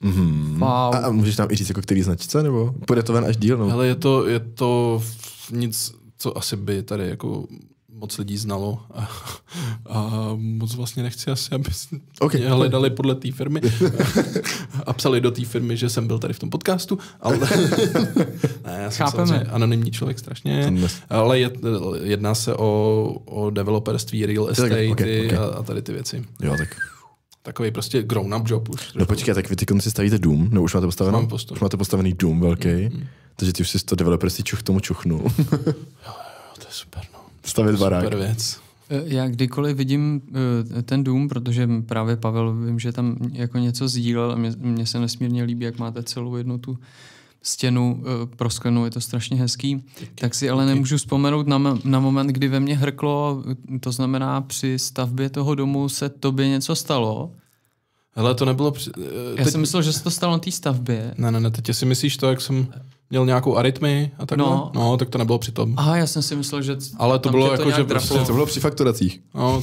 Mm-hmm. Wow. A můžeš nám i říct, jako který značce, nebo půjde to ven až díl? No? Hele, je to nic, co asi by tady jako moc lidí znalo a moc vlastně nechci asi, aby mě hledali podle té firmy a psali do té firmy, že jsem byl tady v tom podcastu, ale ne, já jsem samozřejmě anonymní člověk strašně, ale jedná se o developerství, real estate a tady ty věci. Jo, tak. Takový prostě grown-up job už. No počkej, tak vy ty konci stavíte dům, nebo už máte postavený? Už máte postavený dům velký, takže ty už si to developerství tomu čuchnul. jo, to je super, no. Stavět barák. Super věc. Já kdykoliv vidím ten dům, protože právě Pavel, vím, že tam jako něco sdílel a mně se nesmírně líbí, jak máte celou jednu tu stěnu prosklenou, je to strašně hezký, tak si ale nemůžu vzpomenout na moment, kdy ve mně hrklo, to znamená při stavbě toho domu se tobě něco stalo. Hele, to nebylo... Já jsem myslel, že se to stalo na té stavbě. Ne, teď si myslíš to, jak jsem měl nějakou arytmii a takhle? No, tak to nebylo při tom. Aha, já jsem si myslel, že ale to bylo jako, že prostě to bylo při fakturacích. No,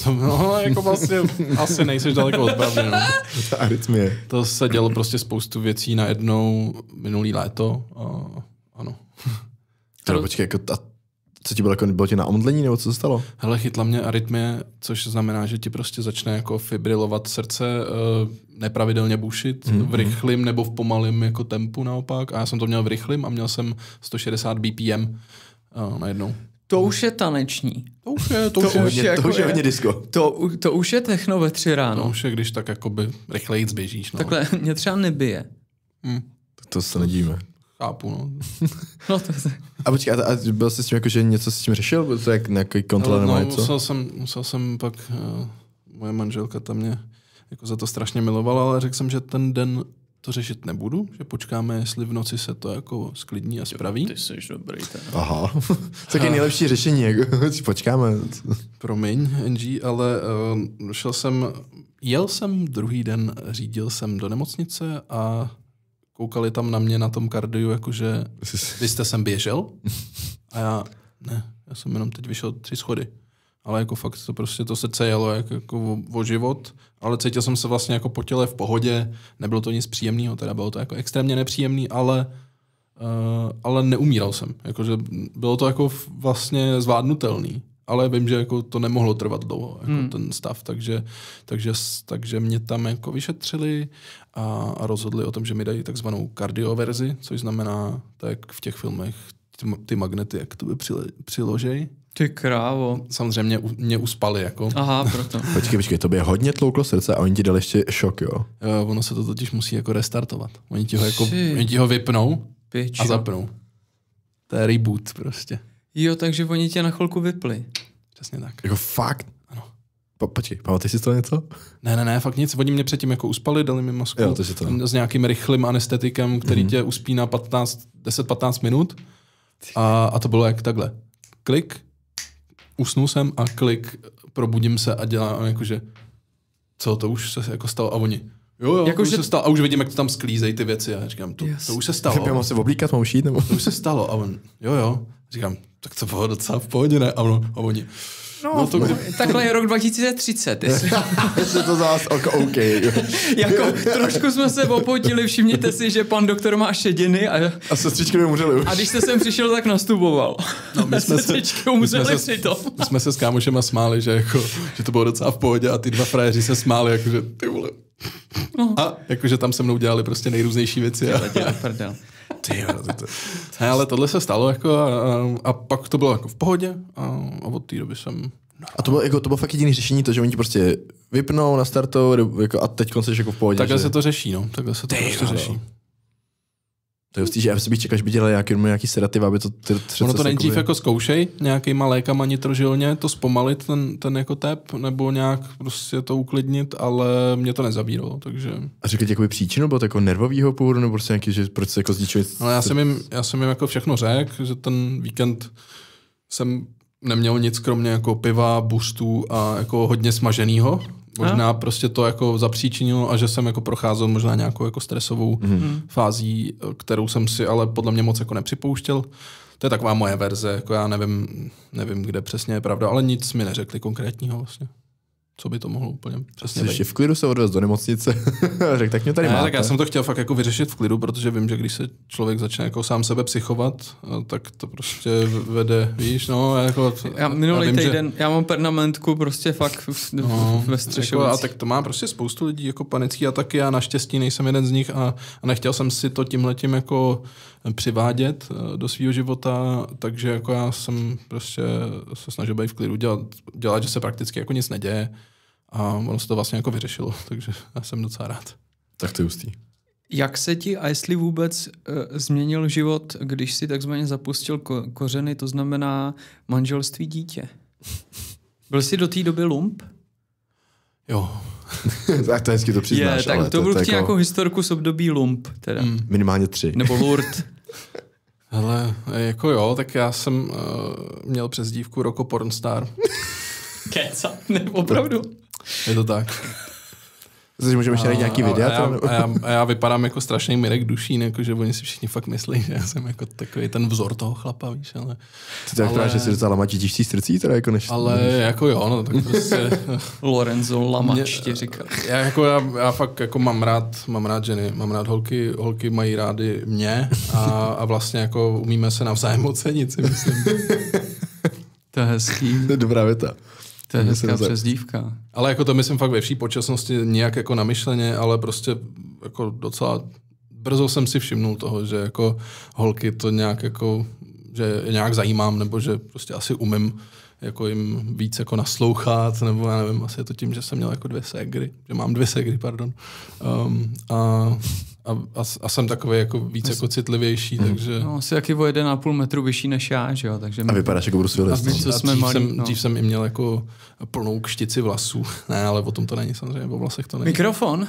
jako vlastně asi nejseš daleko od pravdy, no. Ta arytmie. To se dělo prostě spoustu věcí najednou minulý léto. Ano. Počkej, co ti bylo ti na omdlení, nebo co se stalo? Hele, chytla mě arytmie, což znamená, že ti prostě začne jako fibrilovat srdce, nepravidelně bušit, v rychlým nebo v pomalým jako tempu naopak. A já jsem to měl v rychlým a měl jsem 160 BPM najednou. To už je taneční. To už je hodně disco. To už je techno ve 3 ráno. To už je, když tak jakoby rychleji běžíš. No. Takhle mě třeba nebije. To se nedíme. Chápu, no. No to A počkej, a byl jsi s tím jako, že něco s tím řešil? Byl to jak nějaký kontrola nebo něco? Musel jsem pak, moje manželka tam mě jako za to strašně milovala, ale řekl jsem, že ten den to řešit nebudu, že počkáme, jestli v noci se to jako sklidní a spraví. Ty jsi dobrý ten. Aha, tak je nejlepší řešení, jako počkáme. Promiň, NG, ale jel jsem druhý den, řídil jsem do nemocnice a koukali tam na mě na tom kardiu, jakože vy jste sem běžel? A já jsem jenom teď vyšel 3 schody. Ale jako fakt to prostě to srdce jelo jako o život, ale cítil jsem se vlastně jako po těle v pohodě, nebylo to nic příjemného, teda bylo to jako extrémně nepříjemný, ale neumíral jsem. Jakože bylo to jako vlastně zvládnutelný, ale vím, že jako to nemohlo trvat dlouho, jako ten stav, takže mě tam jako vyšetřili a rozhodli o tom, že mi dají takzvanou kardioverzi, což znamená, tak v těch filmech ty magnety, jak to by přiložej. Ty krávo. Samozřejmě mě uspali, jako. Aha, proto. Počkej, to by hodně tlouklo srdce a oni ti dali ještě šok, jo? Ono se to totiž musí jako restartovat. Oni ti ho vypnou a zapnou. To je reboot prostě. Jo, takže oni tě na chvilku vypli. Přesně tak. Jako fakt? Ano. Počkej, pamatuješ si to něco? Ne, fakt nic. Oni mě předtím jako uspali, dali mi masku s nějakým rychlým anestetikem, který tě uspí na 10-15 minut. A to bylo jak takhle. Klik, usnul jsem a klik, probudím se a dělám jakože, co, to už se jako stalo a oni. Jo, jako, to už se stalo a už vidím, jak to tam sklízejí ty věci a já říkám, to už se stalo. Já mám se oblíkat, mám šít, nebo? To už se stalo a on, jo. Říkám, tak to bylo docela v pohodě, ne? A oni, no to takhle je rok 2030. Jestli to za vás OK. Jako trošku jsme se opotili, všimněte si, že pan doktor má šediny a sestřičky by umřely už. A když jste sem přišel, tak nastupoval. No, my jsme se s kámošema smáli, že to bylo docela v pohodě a ty 2 frajeři se smáli, jakože ty vole. No. A jakože tam se mnou dělali prostě nejrůznější věci. Ale tohle se stalo jako a pak to bylo jako v pohodě a od té doby jsem... A to bylo fakt jediný řešení, to, že oni ti prostě vypnou, nastartou jako, a teď jsi jako v pohodě. Takhle se to řeší, no. Takhle se to prostě řeší. To je hustý, že já bych čekal, že by dělali nějaký sedativ, aby to třeba... Ono to nejdřív jako zkoušej, nějakýma lékama nitrožilně, to zpomalit ten jako tep, nebo nějak prostě to uklidnit, ale mě to nezabíralo, takže... A řekli ti jakoby příčinu, bylo to jako nervovýho původu, nebo prostě nějaký, že proč se jako zničili... Ale já jsem jim jako všechno řekl, že ten víkend jsem neměl nic kromě jako piva, boostů a jako hodně smaženýho. Možná prostě to jako zapříčinilo a že jsem jako procházel možná nějakou jako stresovou fází, kterou jsem si ale podle mě moc jako nepřipouštěl. To je taková moje verze, jako já nevím, kde přesně je pravda, ale nic mi neřekli konkrétního vlastně. Co by to mohlo úplně přesně být. Ještě v klidu se odvez do nemocnice a řekl, tak mě tady máte. Tak já jsem to chtěl fakt jako vyřešit v klidu, protože vím, že když se člověk začne jako sám sebe psychovat, tak to prostě vede, víš, no. Jako, já minulý týden, já mám permanentku prostě fakt ve Střešovicích. Jako, a tak to má prostě spoustu lidí jako panický ataky a naštěstí nejsem jeden z nich a nechtěl jsem si to tímhletím jako přivádět do svého života, takže jako já jsem prostě se snažil být v klidu, dělat, že se prakticky jako nic neděje. A ono se to vlastně jako vyřešilo, takže já jsem docela rád. Tak to je hustý. Jak se ti a jestli vůbec změnil život, když si takzvaně zapustil kořeny, to znamená manželství, dítě? Byl jsi do té doby lump? Jo. Tak to hezky to přiznáš. Tak ale to budu chtít jako nějakou historku z období lump. Teda. minimálně 3. Nebo Lourdes. Hele, jako jo, tak já jsem měl přezdívku Roko Pornstar. Keca, ne, opravdu. Je to tak. Takže můžeme ještě najít nějaký videa? A já vypadám jako strašný Mirek Dušín, jako že oni si všichni fakt myslí, že já jsem jako takový ten vzor toho chlapa, víš, ale... Ty tak že si docela lamatíš srdcí, teda jako než... Ale jako jo, no tak prostě... Lorenzo Lamač ti říkal. Já fakt jako mám rád ženy, mám rád holky mají rády mě a vlastně jako umíme se navzájem ocenit, si myslím. To je hezký. To je dobrá věta. To je hezká přezdívka. Ale jako to myslím fakt ve vší počasnosti, nějak jako namyšleně, ale prostě jako docela brzo jsem si všimnul toho, že jako holky to nějak jako, že je nějak zajímám, nebo že prostě asi umím jako jim víc jako naslouchat, nebo já nevím, asi je to tím, že jsem měl jako 2 ségry, že mám 2 ségry, pardon. A jsem takový jako víc jako citlivější, takže... No, asi taky o 1,5 metru vyšší než já, že jo, takže... A vypadáš jako Bruce Willis. Dřív jsem i měl jako plnou kštici vlasů. Ne, ale o tom to není samozřejmě, o vlasech to není. Mikrofon?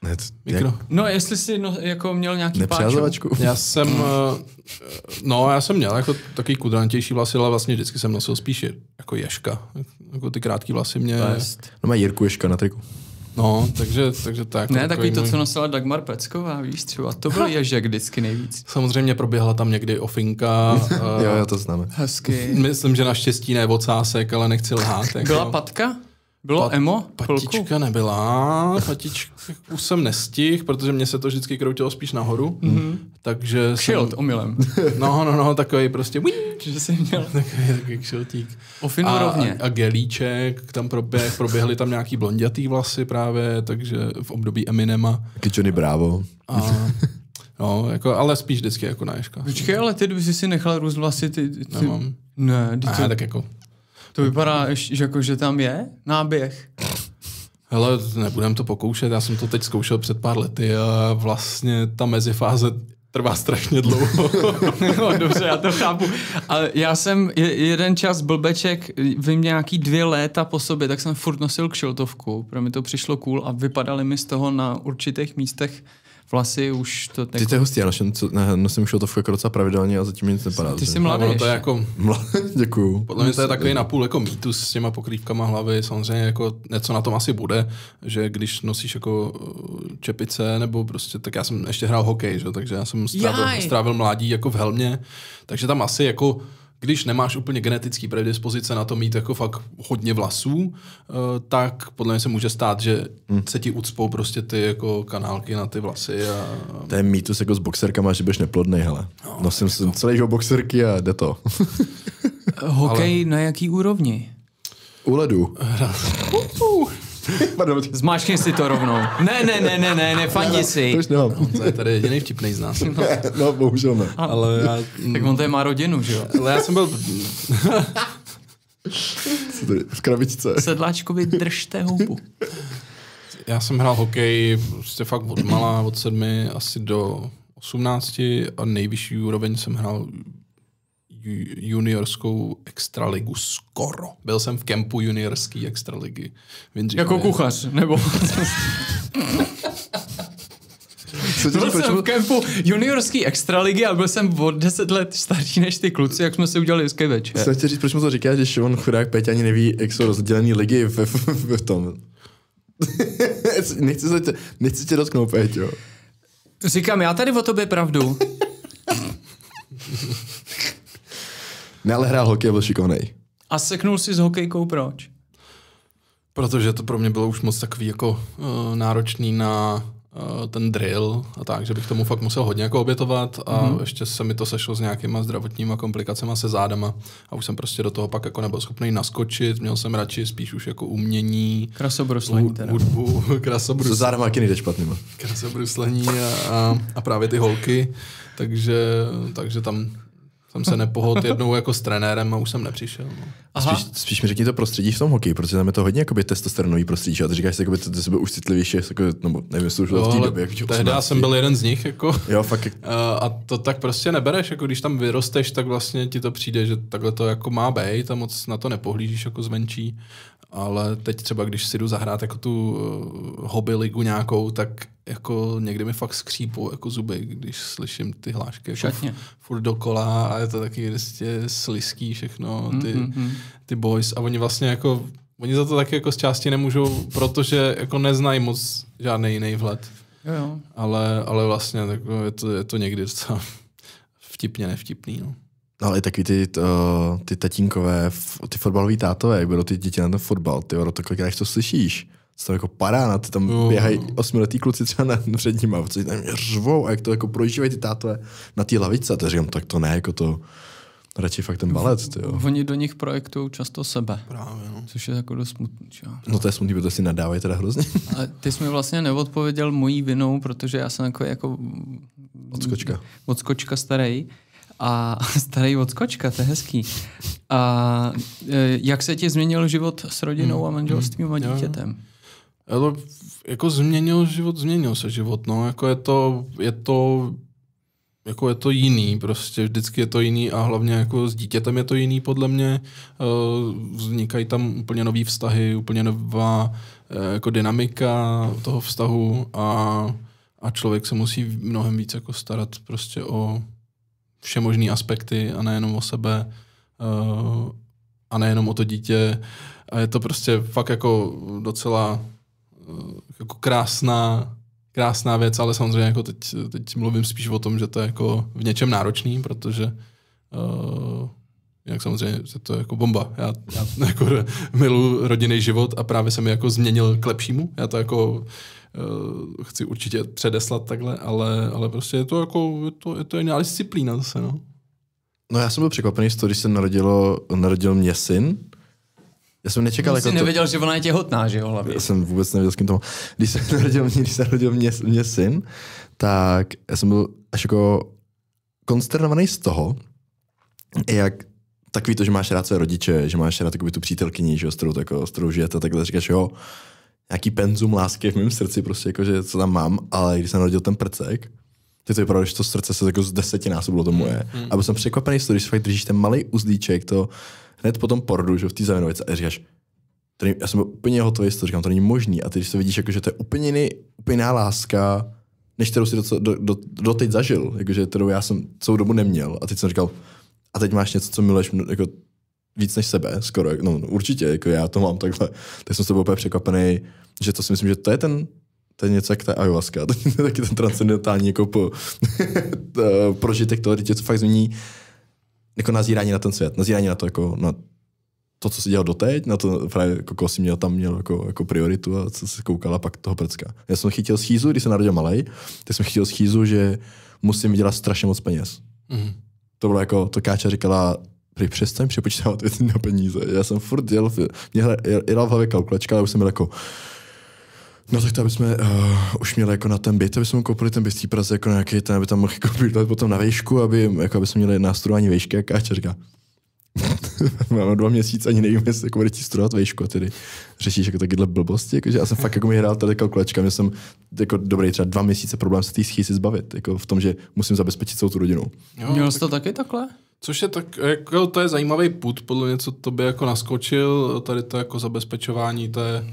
Ne, Mikro. No, jestli jsi jako měl nějaký páčku. Já jsem měl jako takový kudrantější vlasy, ale vlastně vždycky jsem nosil spíš jako Ježka. Jako ty krátký vlasy mě... No má Jirku Ježka na triku. No, takže to jako ne, takový to, co nosila Dagmar Pecková, víš, třeba. To byl Ježek vždycky nejvíc. Samozřejmě proběhla tam někdy ofinka. Jo, to známe. Hezky. Myslím, že naštěstí ne ocásek, ale nechci lhát. Jako. Byla patka? Bylo emo? Patička nebyla. Patičku už jsem nestihl, protože mě se to vždycky kroutilo spíš nahoru. Mm-hmm. Takže Kšilt, omylem. No, takový prostě... Že jsi měl... Takový kšiltík. Ofinu rovně. A gelíček, tam proběhly tam nějaký blondětý vlasy právě, takže v období Eminema. Taky Johnny Bravo. No, jako, ale spíš vždycky jako na Ježka. Počkej, ale ty, kdyby jsi si nechal růst vlasy, ty... Nemám. Ne, to... tak jako... To vypadá, že tam je náběh. Hele, nebudem to pokoušet, já jsem to teď zkoušel před pár lety a vlastně ta mezifáze trvá strašně dlouho. No, dobře, já to chápu. Ale já jsem jeden čas blbeček, vím nějaký 2 léta po sobě, tak jsem furt nosil kšiltovku, pro mě to přišlo cool a vypadaly mi z toho na určitých místech vlasy už to... Ty to je hustý, já nosím kšiltovku jako docela pravidelně a zatím nic nepadá. Ty jsi mladý ještě. To je jako... Děkuju. Podle mě to je takový napůl jako mýtus s těma pokrývkama hlavy, samozřejmě jako něco na tom asi bude, že když nosíš jako čepice nebo prostě, tak já jsem ještě hrál hokej, že? Takže já jsem strávil mládí jako v helmě, takže tam asi jako když nemáš úplně genetický predispozice na to mít jako fakt hodně vlasů, tak podle mě se může stát, že se ti ucpou prostě ty jako kanálky na ty vlasy. To je mýtus jako s boxerkama, že budeš neplodnej, hele. Nosím jako celý boxerky a jde to. Hokej na jaký úrovni? U ledu. Zmáčkni si to rovnou. Ne, fandi si. To už nemám. To je tady jediný vtipnej z nás. No, bohužel ne. Ale já... Tak on tady má rodinu, že jo? Ale já jsem byl... V krabičce. Sedláčkovi držte houbu. Já jsem hrál hokej prostě fakt od malá, od 7 asi do 18 a nejvyšší úroveň jsem hrál juniorskou extraligu skoro. Byl jsem v kempu juniorský extraligy. Jako kuchař, nebo... Byl jsem v kempu juniorský extraligy a byl jsem o 10 let starší než ty kluci, jak jsme si udělali hezký večer. Jsem chtěl říct, proč mu to říkáš, že Šimon chudák Peťa ani neví, jak jsou rozdělený ligy v tom. Nechci tě dotknout, Peťo. Říkám, já tady o tobě pravdu. Ne, ale hrál hokej a byl šikovnej. A seknul si s hokejkou proč? Protože to pro mě bylo už moc takový jako náročný na ten drill a tak, že bych tomu fakt musel hodně jako obětovat a ještě se mi to sešlo s nějakýma zdravotníma komplikacemi se zádama a už jsem prostě do toho pak jako nebyl schopný naskočit, měl jsem radši spíš už jako umění, krasobruslení teda. Hudbu, krasobruslení. Se zádama taky nejde špatnýma. Krasobruslení a právě ty holky, takže tam jsem se nepohodl jednou jako s trenérem a už jsem nepřišel. No. Spíš mi řekni to prostředí v tom hokeji, protože tam je to hodně jakoby testosteronový prostředí, a ty říkáš si, jakoby ty sebe už citlivější, jako, nebo nevím, jestli už v té době. Jako tehdy já jsem byl jeden z nich, jako. Jo, fakt. A to tak prostě nebereš, jako když tam vyrosteš, tak vlastně ti to přijde, že takhle to jako má být a moc na to nepohlížíš jako zvenčí. Ale teď třeba, když si jdu zahrát jako tu hobby ligu nějakou, tak jako někdy mi fakt skřípou jako zuby, když slyším ty hlášky jako furt dokola a je to taky prostě slizký všechno, ty boys a oni vlastně jako, oni za to taky jako z části nemůžou, protože jako neznají moc žádný jiný vhled. Jo. Ale vlastně je to někdy docela vtipně nevtipný, no. Ale i taky ty tatínkové, ty fotbalový tátové, jak budou ty děti na ten fotbal, ty to kolikrát to slyšíš. To tam jako parána, ty tam běhají 8letý kluci třeba před nima, co tam řvou a jak to jako prožívají ty tátové na té lavice. A to říkám, tak to ne, jako to radši fakt ten balet. Tyjo. Oni do nich projektují často sebe. Právě, no. Což je jako dost smutný. No to je smutný, protože si nadávají teda hrozně. Ale ty jsi mi vlastně neodpověděl mojí vinou, protože já jsem jako odskočka starý. A starý odskočka, to je hezký. A jak se ti změnil život s rodinou a manželstvím a dítětem? Jako změnil se život, no. Jako je to jiný, prostě vždycky je to jiný a hlavně jako s dítětem je to jiný podle mě. Vznikají tam úplně nový vztahy, úplně nová jako dynamika toho vztahu a člověk se musí mnohem víc jako starat prostě o všemožný aspekty a nejenom o sebe a nejenom o to dítě. A je to prostě fakt jako docela jako krásná věc, ale samozřejmě jako teď mluvím spíš o tom, že to je jako v něčem náročný, protože jinak samozřejmě že to je jako bomba. Já jako miluji rodinný život a právě se mi jako změnil k lepšímu. Já to jako chci určitě předeslat takhle, ale prostě je to jako je to jiná disciplína zase, no. No já jsem byl překvapený z toho, když se narodil mě syn. Já jsem nečekal jako nevěděl, že ona je těhotná, že jo, hlavně. Já jsem vůbec nevěděl, s kým to. Když se narodil mě syn, tak já jsem byl až jako konsternovaný z toho, jak takový to, že máš rád své rodiče, že máš rád tu přítelkyni, že jo, s kterou žijete, takhle říkáš, jo, nějaký penzum lásky v mém srdci, prostě jako, že co tam mám, ale když se narodil ten prcek, tak to vypadalo, že to srdce se jako z 10násobilo to moje. A byl jsem překvapený z toho, když fakt držíš ten malý uzlíček, to hned po tom porodu, že v té zavinovice, a říkáš, já jsem byl úplně hotový z toho, říkám, to není možný. A ty, když to vidíš, jako, že to je úplně jiná láska, než kterou si doteď zažil, jakože kterou já jsem celou dobu neměl. A teď jsem říkal, a teď máš něco, co miluješ jako víc než sebe, skoro. No určitě, jako já to mám takhle. Tak jsem s tebou úplně překvapený, že to si myslím, že to je něco jak ta ayahuasca, to je taky ten transcendentální jako prožitek toho, tě to fakt změní jako nazírání na ten svět, nazírání na to, jako na to, co jsi dělal doteď, na to právě, jako, koho jsi měl jako prioritu a co jsi koukala pak toho prcka. Já jsem chytil schýzu, když jsem narodil malej, tak jsem chytil schýzu, že musím vydělat strašně moc peněz. To bylo jako, to Káča říkala, přestaň přepočítávat věci na peníze. Já jsem furt jela v hlavě kalkulačka, ale už jsem byl jako, no tak to, aby jsme už měli jako na ten byt, aby jsme koupili ten byt v té Praze jako nějaký ten, aby tam mohli koupit potom na výšku, aby jsme měli nastudování výšky, a Káča říká, máme 2 měsíce, ani nevím, jestli jako bude ti studovat výšku a tedy řešíš jako takyhle blbosti, jakože já jsem fakt jako mi hrál tady kalkulačka, měl jsem jako dobrý třeba 2 měsíce problém se té schýzy zbavit, jako v tom, že musím zabezpečit celou tu rodinu. Měl jsi to taky takhle? Což je tak, jako to je zajímavý put, podle mě, co tobě jako naskočil, tady to jako zabezpečování, to je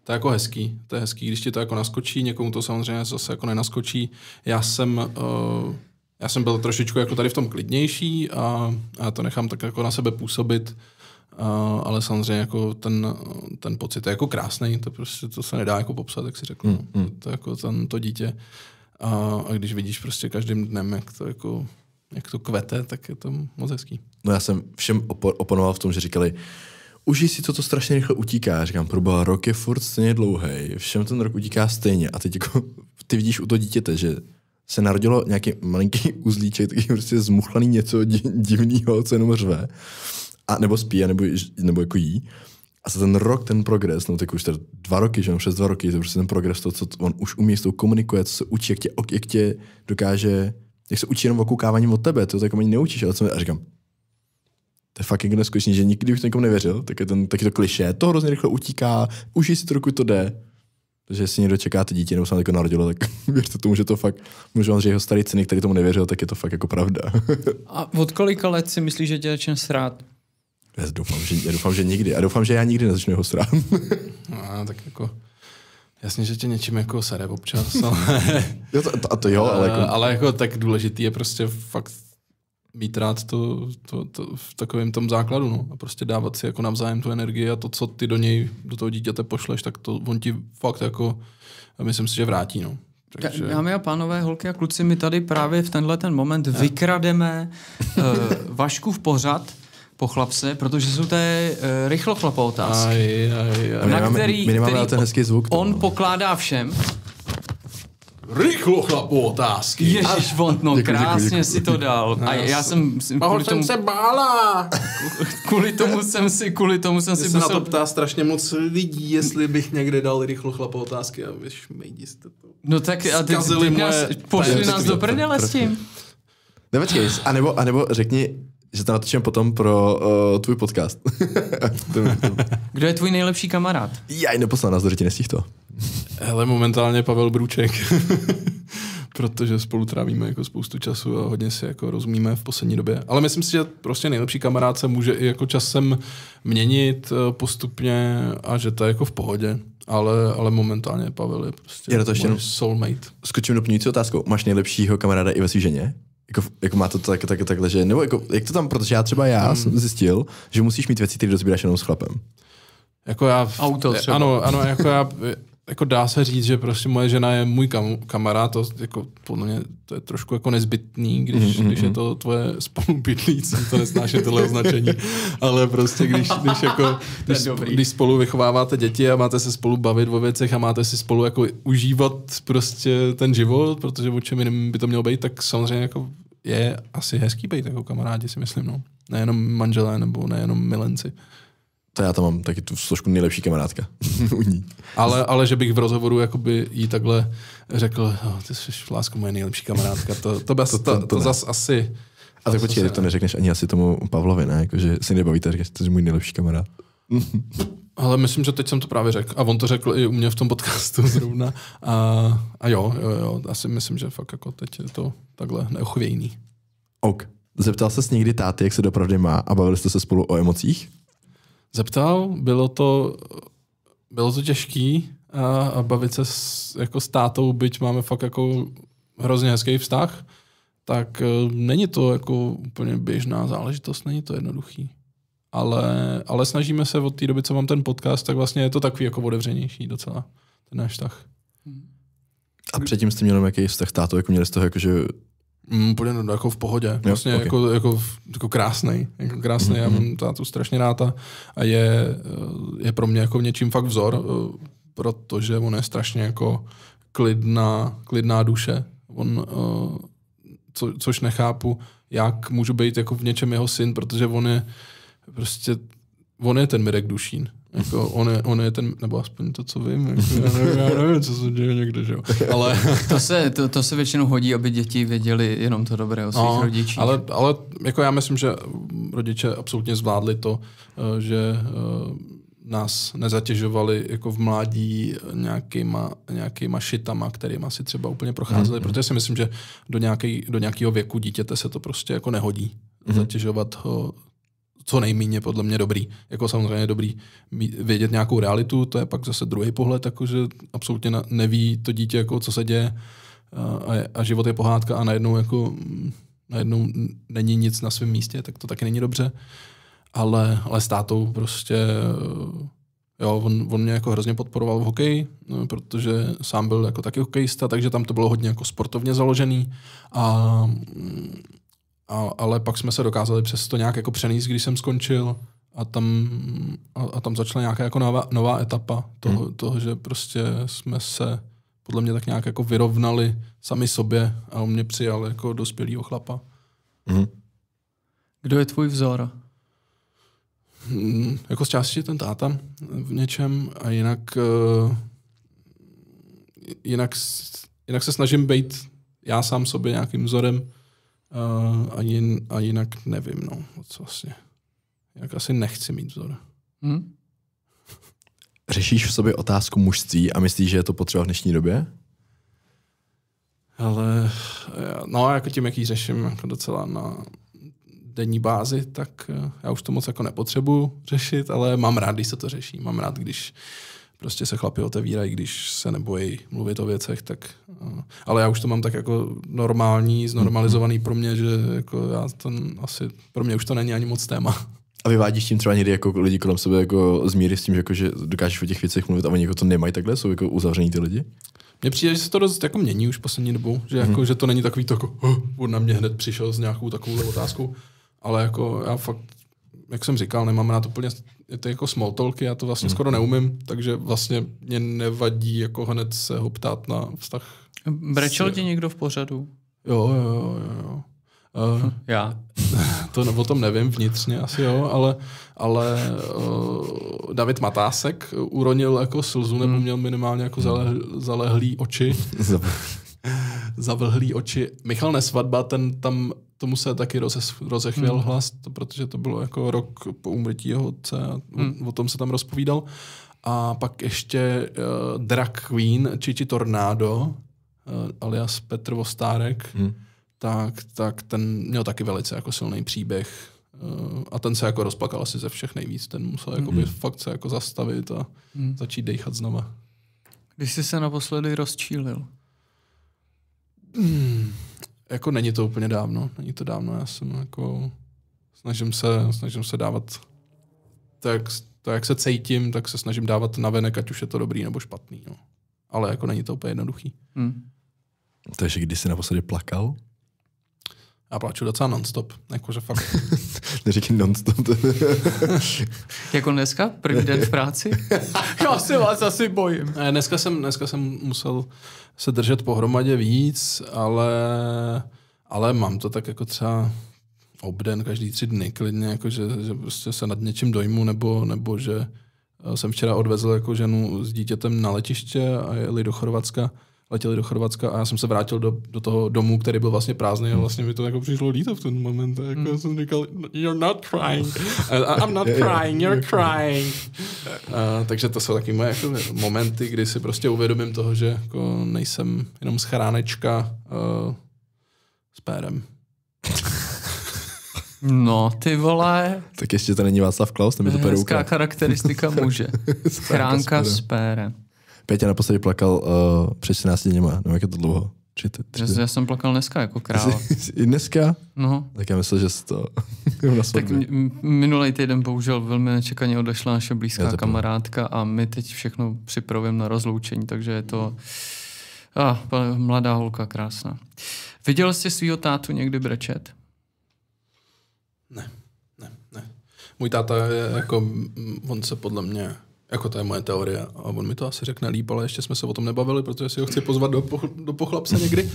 jako hezký. To je hezký, když ti to jako naskočí, někomu to samozřejmě zase jako nenaskočí. Já jsem byl trošičku jako tady v tom klidnější a to nechám tak jako na sebe působit, ale samozřejmě jako ten pocit je jako krásný, to prostě to se nedá jako popsat, jak si řekl. To jako to dítě. A když vidíš prostě každým dnem, jak to kvete, tak je to moc hezký. No já jsem všem oponoval v tom, že říkali, užij si to strašně rychle utíká. Říkám, proboha, rok je furt stejně dlouhej, všem ten rok utíká stejně. A teď jako, ty vidíš u toho dítěte, že se narodilo nějaký malinký uzlíček, taky prostě zmuchlaný něco divného, co jenom řve. A nebo spí, nebo jako jí. A za ten rok, ten progres, no tak už teda 2 roky, že no, přes 2 roky, to prostě ten progres, to, co on už umí, s tou komunikuje, co se učí, jak tě dokáže jak se učí jenom okoukáváním od tebe, to jako ani neučíš, ale co a říkám, to je fakt jako neskutečný, že nikdy bych to nikomu nevěřil, tak je taky to klišé, to hrozně rychle utíká, užij si to, dokud to jde. Takže jestli někdo čeká to dítě, nebo se jako narodilo, tak věřte tomu, že to fakt, můžu vám říct, jeho starý syny, který tomu nevěřil, tak je to fakt jako pravda. A od kolika let si myslíš, že tě začne srát? Já doufám, že nikdy. A doufám, že já nikdy nezačnu jeho srát. No, tak jako... Jasně, že tě něčím jako sere občas, ale... to jo, ale jako... Ale jako tak důležitý je prostě fakt mít rád to v takovém tom základu, no. A prostě dávat si jako navzájem tu energii a to, co ty do toho dítěte pošleš, tak to on ti fakt jako, myslím si, že vrátí, no. Takže... Dámy a pánové, holky a kluci, my tady právě v tenhle ten moment vykrademe Vaškův pořad po chlapse, protože jsou to rychlochlapo otázky. Na který ten hezký zvuk. On pokládá všem. Rychlochlapo otázky. Ježiš, Vondno, krásně děkuji. Si to dal. A já jsem se bála. Kvůli tomu jsem si musel... na to ptá strašně moc lidí, jestli bych někde dal rychlochlapo otázky a víš, jste to. No tak a ty pošli nás do prdele s tím. Nevačkej, anebo řekni, že to natočím potom pro tvůj podcast. Kdo je tvůj nejlepší kamarád? Já neposlal nás, ti nestih to. Hele, momentálně Pavel Brůček. Protože spolu trávíme jako spoustu času a hodně si jako rozumíme v poslední době. Ale myslím si, že prostě nejlepší kamarád se může i jako časem měnit postupně a že to je jako v pohodě. Ale momentálně Pavel je prostě můj soulmate. Skočím doplňující otázkou. Máš nejlepšího kamaráda i ve svý ženě? Jako má to takhle, že... Nebo jako, jak to tam, protože já jsem zjistil, že musíš mít věci, které dozbíráš jenom s chlapem. Jako já... Auto třeba. Ano, jako já... Jako dá se říct, že prostě moje žena je můj kamarád, to jako podle mě to je trošku jako nezbytný, když je to tvoje spolubydlící, to nesnáším tohle označení, ale prostě když spolu vychováváte děti a máte se spolu bavit o věcech a máte si spolu jako užívat prostě ten život, protože o čem jiným by to mělo být, tak samozřejmě jako je asi hezký být jako kamarádi, si myslím, no. Nejenom manželé nebo nejenom milenci. To já tam mám taky tu složku nejlepší kamarádka u ní. Ale že bych v rozhovoru jakoby jí takhle řekl, ty jsi lásko moje nejlepší kamarádka, to zas asi... A tak počkej, to neřekneš ani asi tomu Pavlovi, ne? Jako, že si nebavíte, říkáš, to je můj nejlepší kamarád. Ale myslím, že teď jsem to právě řekl. A on to řekl i u mě v tom podcastu zrovna. A jo, asi myslím, že fakt jako teď je to takhle neochvějný. Ok. Zeptal ses někdy táty, jak se dopravdy má a bavili jste se spolu o emocích? Zeptal, bylo to těžký a bavit se jako s tátou, byť máme fakt jako hrozně hezký vztah, tak není to jako úplně běžná záležitost, není to jednoduchý. Ale snažíme se od té doby, co mám ten podcast, tak vlastně je to takový jako otevřenější docela, ten náš vztah. A předtím jste měli jaký vztah s tátou, jako měli z toho jakože... Úplně jako v pohodě, vlastně okay. jako krásnej. Jako krásnej, já mám tátu strašně rád a je pro mě jako něčím fakt vzor, protože on je strašně jako klidná duše. Což nechápu, jak můžu být jako v něčem jeho syn, protože on je ten Mirek Dušín. Jako on je ten, nebo aspoň to, co vím. Jako já nevím, co se děje někde, že jo. Ale... to se většinou hodí, aby děti věděli jenom to dobré o svých rodičích. Ale jako já myslím, že rodiče absolutně zvládli to, že nás nezatěžovali jako v mládí nějakýma šitama, kterýma si třeba úplně procházeli, protože si myslím, že do nějakého věku dítěte se to prostě jako nehodí. Zatěžovat ho co nejméně podle mě dobrý. Jako samozřejmě dobrý vědět nějakou realitu, to je pak zase druhý pohled, jakože absolutně neví to dítě, jako co se děje a život je pohádka a najednou není nic na svém místě, tak to taky není dobře. Ale s tátou prostě, jo, on mě jako hrozně podporoval v hokeji, protože sám byl jako taky hokejista, takže tam to bylo hodně jako sportovně založený ale pak jsme se dokázali přes to nějak jako přenést, když jsem skončil a tam začala nějaká jako nová etapa toho, že prostě jsme se podle mě tak nějak jako vyrovnali sami sobě a on mě přijal jako dospělýho chlapa. Kdo je tvůj vzor? Jako z části ten táta v něčem a jinak se snažím být já sám sobě nějakým vzorem. A jinak nevím, no, co vlastně. Jak asi nechci mít vzor. Řešíš v sobě otázku mužství a myslíš, že je to potřeba v dnešní době? Ale no, jako tím, jak ji řeším jako docela na denní bázi, tak já už to moc jako nepotřebuji řešit, ale mám rád, když se to řeší. Mám rád, když prostě se chlapi otevírají, když se nebojí mluvit o věcech, tak... Ale já už to mám tak jako normální, znormalizovaný pro mě, že jako pro mě už to není ani moc téma. A vyvádíš tím třeba někdy jako lidi kolem sebe jako z míry s tím, že, jako, že dokážeš o těch věcech mluvit a oni jako to nemají takhle, jsou jako uzavření ty lidi? Mně přijde, že se to dost jako mění už poslední dobou, že, jako, že to není takový to jako on na mě hned přišel s nějakou takovou otázkou, ale jako já fakt, jak jsem říkal, nemám rád úplně ty jako small talky, já to vlastně skoro neumím, takže vlastně mě nevadí jako hned se ho ptát na vztah. Brečel ti někdo v pořadu? Jo. Já. To o tom nevím vnitřně asi, jo, ale David Matásek uronil jako slzu, nebo měl minimálně jako zalehlý oči. Zavlhlý oči. Michal Nesvadba, tomu se taky rozechvěl hlas, protože to bylo jako rok po úmrtí jeho otce a o tom se tam rozpovídal. A pak ještě drag queen Čiči Tornado, alias Petr Vostárek, tak ten měl taky velice jako silný příběh a ten se jako rozplakal asi ze všech nejvíc. Ten musel jakoby fakt se jako zastavit a začít dejchat znova. Když jsi se naposledy rozčílil? Jako není to úplně dávno. Není to dávno. Já jsem jako snažím se dávat to, jak se cítím, tak se snažím dávat navenek, ať už je to dobrý nebo špatný. No. Ale jako není to úplně jednoduchý. Takže když jsi naposledy plakal? Já plaču docela non-stop. Jakože fakt. Neříkej non-stop. Jako dneska? První den v práci? Já se vás asi bojím. Dneska jsem musel se držet pohromadě víc, ale mám to tak jako třeba obden každý 3 dny klidně, jako že prostě se nad něčím dojmu, nebo že jsem včera odvezl jako ženu s dítětem na letiště a letěli do Chorvatska a já jsem se vrátil do toho domu, který byl vlastně prázdný a vlastně mi to jako přišlo líto v ten moment. Jako jsem říkal, you're not crying. I'm not crying, you're crying. Takže to jsou taky moje jako momenty, kdy si prostě uvědomím toho, že jako nejsem jenom schránečka s pérem. No, ty vole. Tak ještě to není Václav Klaus, nebo to peruka. Hezká charakteristika muže. Schránka s pérem. Péťa naposledy plakal před 14 dněma, no jak je to dlouho? Já jsem plakal dneska jako král. I dneska? No. Tak já myslel, že jsi to tak minulý týden bohužel velmi nečekaně odešla naše blízká kamarádka a my teď všechno připravujeme na rozloučení, takže je to mladá holka, krásná. Viděl jsi svýho tátu někdy brečet? Ne. Můj táta je jako, on se podle mě, jako to je moje teorie a on mi to asi řekne líp, ale ještě jsme se o tom nebavili, protože si ho chci pozvat do pochlapse někdy.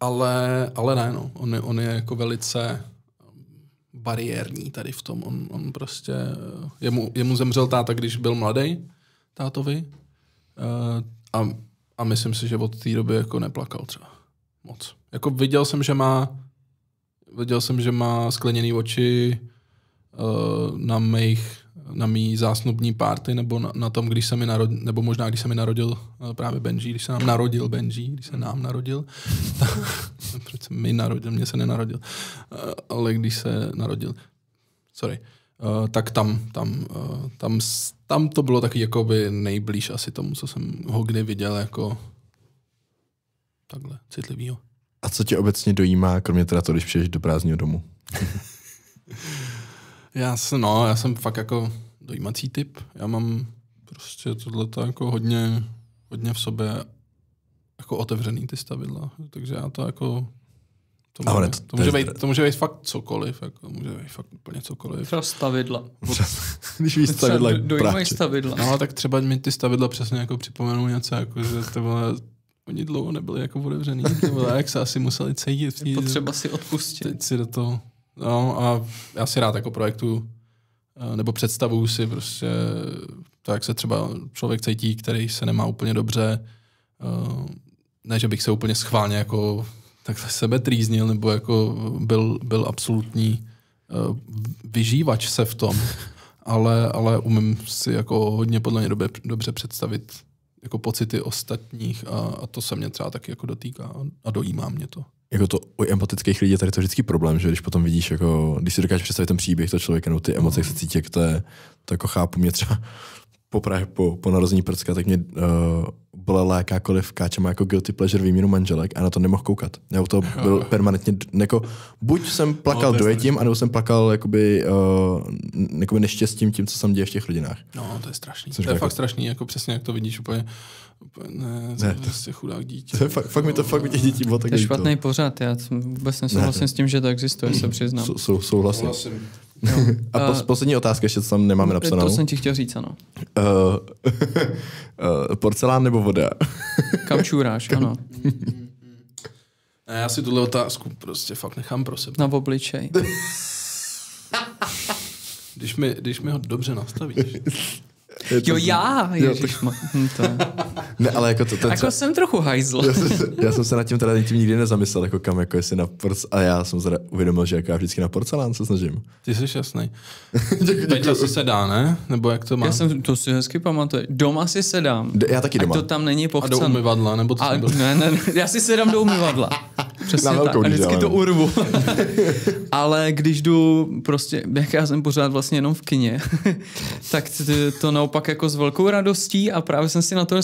Ale ne, no. On je jako velice bariérní tady v tom. On prostě, jemu zemřel táta, když byl mladý, tátovi. A myslím si, že od té doby jako neplakal třeba moc. Jako viděl jsem, že má skleněný oči na mý zásnubní party, nebo na tom, když se mi narodil, nebo možná, když se mi narodil právě Benji, když se nám narodil, proč se mi narodil, mě se nenarodil, ale když se narodil, tak tam to bylo taky jakoby nejblíž asi tomu, co jsem ho kdy viděl jako takhle citlivýho. A co tě obecně dojímá, kromě teda to, když přijdeš do prázdního domu? Já jsem fakt jako dojímací typ. Já mám prostě tohleto jako hodně v sobě jako otevřený ty stavidla. Takže já to jako... To může být fakt cokoliv. Jako, může být fakt úplně cokoliv. Třeba stavidla. Když víš stavidla, dojímají stavidla. No, tak třeba mi ty stavidla přesně jako připomenou něco, jako, že to bylo... Oni dlouho nebyli jako otevřený. Jak se asi museli cítit. Je potřeba si odpustit. Teď si do toho... No a já si rád jako projektu nebo představuju si prostě to, jak se třeba člověk cítí, který se nemá úplně dobře. Ne, že bych se úplně schválně jako takhle sebe trýznil, nebo jako byl absolutní vyžívač se v tom, ale umím si jako hodně podle mě dobře představit jako pocity ostatních a to se mě třeba taky jako dotýká a dojímá mě to. Jako to u empatických lidí je tady to vždycky problém, že když potom vidíš, jako, když si dokážeš představit ten příběh toho člověka, no ty emoce, jak se cítí, jak to jako chápu, mě třeba po narození prcka, tak mě bolela jakákoliv káča má jako guilty pleasure výměnu manželek a na to nemohl koukat. Já to byl permanentně, jako, buď jsem plakal dojetím, anebo jsem plakal jakoby neštěstím tím, co jsem děje v těch rodinách. No, to je strašný. To je fakt strašný, jako přesně jak to vidíš úplně to je prostě chudák dítě. To je fakt mi těch dětí bylo tak. To je špatný pořád, já vůbec nesouhlasím s tím, že to existuje, se přiznám. Souhlasím. No. A poslední otázka, ještě co tam nemáme napsanou. To jsem ti chtěl říct, ano. Porcelán nebo voda? Kam čůráš, ano. Já si tuhle otázku prostě fakt nechám pro sebe. Na obličej. Když mi ho dobře nastavíš. Jo, já! Ježišma. Ne, ale jako to jako jsem trochu hajzl. Já jsem se nad tím teda nikdy nezamyslel, jako kam, jako jestli na a já jsem se uvědomil, že jako já vždycky na porcelán se snažím. Ty jsi šťastný. Teď asi se dá, ne? Nebo jak to má? To si hezky pamatuju. Doma si sedám. Já taky doma. A to tam není pochcen. A do umyvadla, nebo to jsem byl? Ne, já si sedám do umyvadla. Přesně tak. A vždycky to urvu. Ale když jdu prostě, jak já jsem pořád vlastně jenom v kině, tak to naopak jako s velkou radostí a právě jsem si na to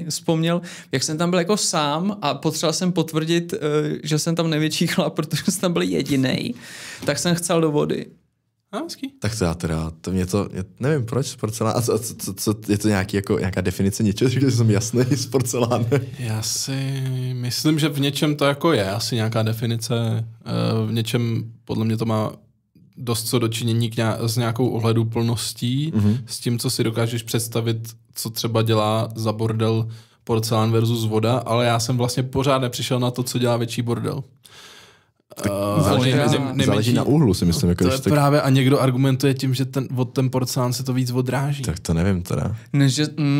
vzpomněl, jak jsem tam byl jako sám a potřeboval jsem potvrdit, že jsem tam největší chlap, protože jsem tam byl jedinej, tak jsem chcel do vody. Tak to mě to, nevím proč porcelán, a co je to nějaká definice něčeho, že jsem jasný s porcelánem? Já si myslím, že v něčem to jako je asi nějaká definice, v něčem podle mě to má dost co dočinění s nějakou ohleduplností, s tím, co si dokážeš představit, co třeba dělá za bordel porcelán versus voda, ale já jsem vlastně pořád nepřišel na to, co dělá větší bordel. Záleží na úhlu, si myslím. Jako to je právě a někdo argumentuje tím, že ten porcelán se to víc odráží. Tak to nevím teda.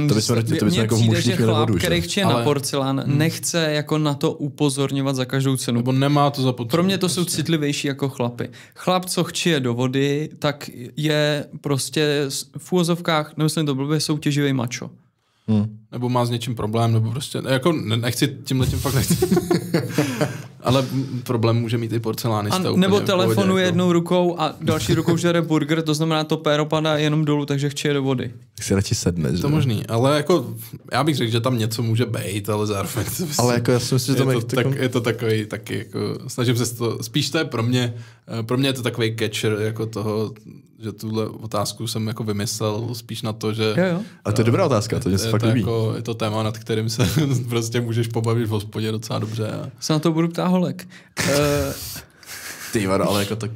To bychom jako v mušních měli vodu, který chce na porcelán, nechce jako na to upozorňovat za každou cenu. Nebo nemá to zapotřebí. Pro mě to jsou citlivější jako chlapy. Chlap, co chčije do vody, tak je prostě v úvozovkách, nemyslím to blbě, soutěživý mačo. Nebo má s něčím problém, nebo prostě, jako nechci, tímhletím fakt nechci. Ale problém může mít i porcelánista. Nebo telefonuje jednou rukou a další rukou žere burger, to znamená, to péro padá jenom dolů, takže chčije do vody. Tak si radši sedne, že? To možný, ale jako, já bych řekl, že tam něco může být, ale zároveň ale jako já si myslím, že je to takový taky, jako, snažím se to, spíš to je pro mě je to takový catcher, jako toho, že tuhle otázku jsem jako vymyslel spíš na to, že... Jo. Ale to je dobrá otázka, to mě se fakt líbí. Jako, je to téma, nad kterým se prostě můžeš pobavit v hospodě docela dobře. Se na to budu ptát holek. Ty vado, ale jako tak...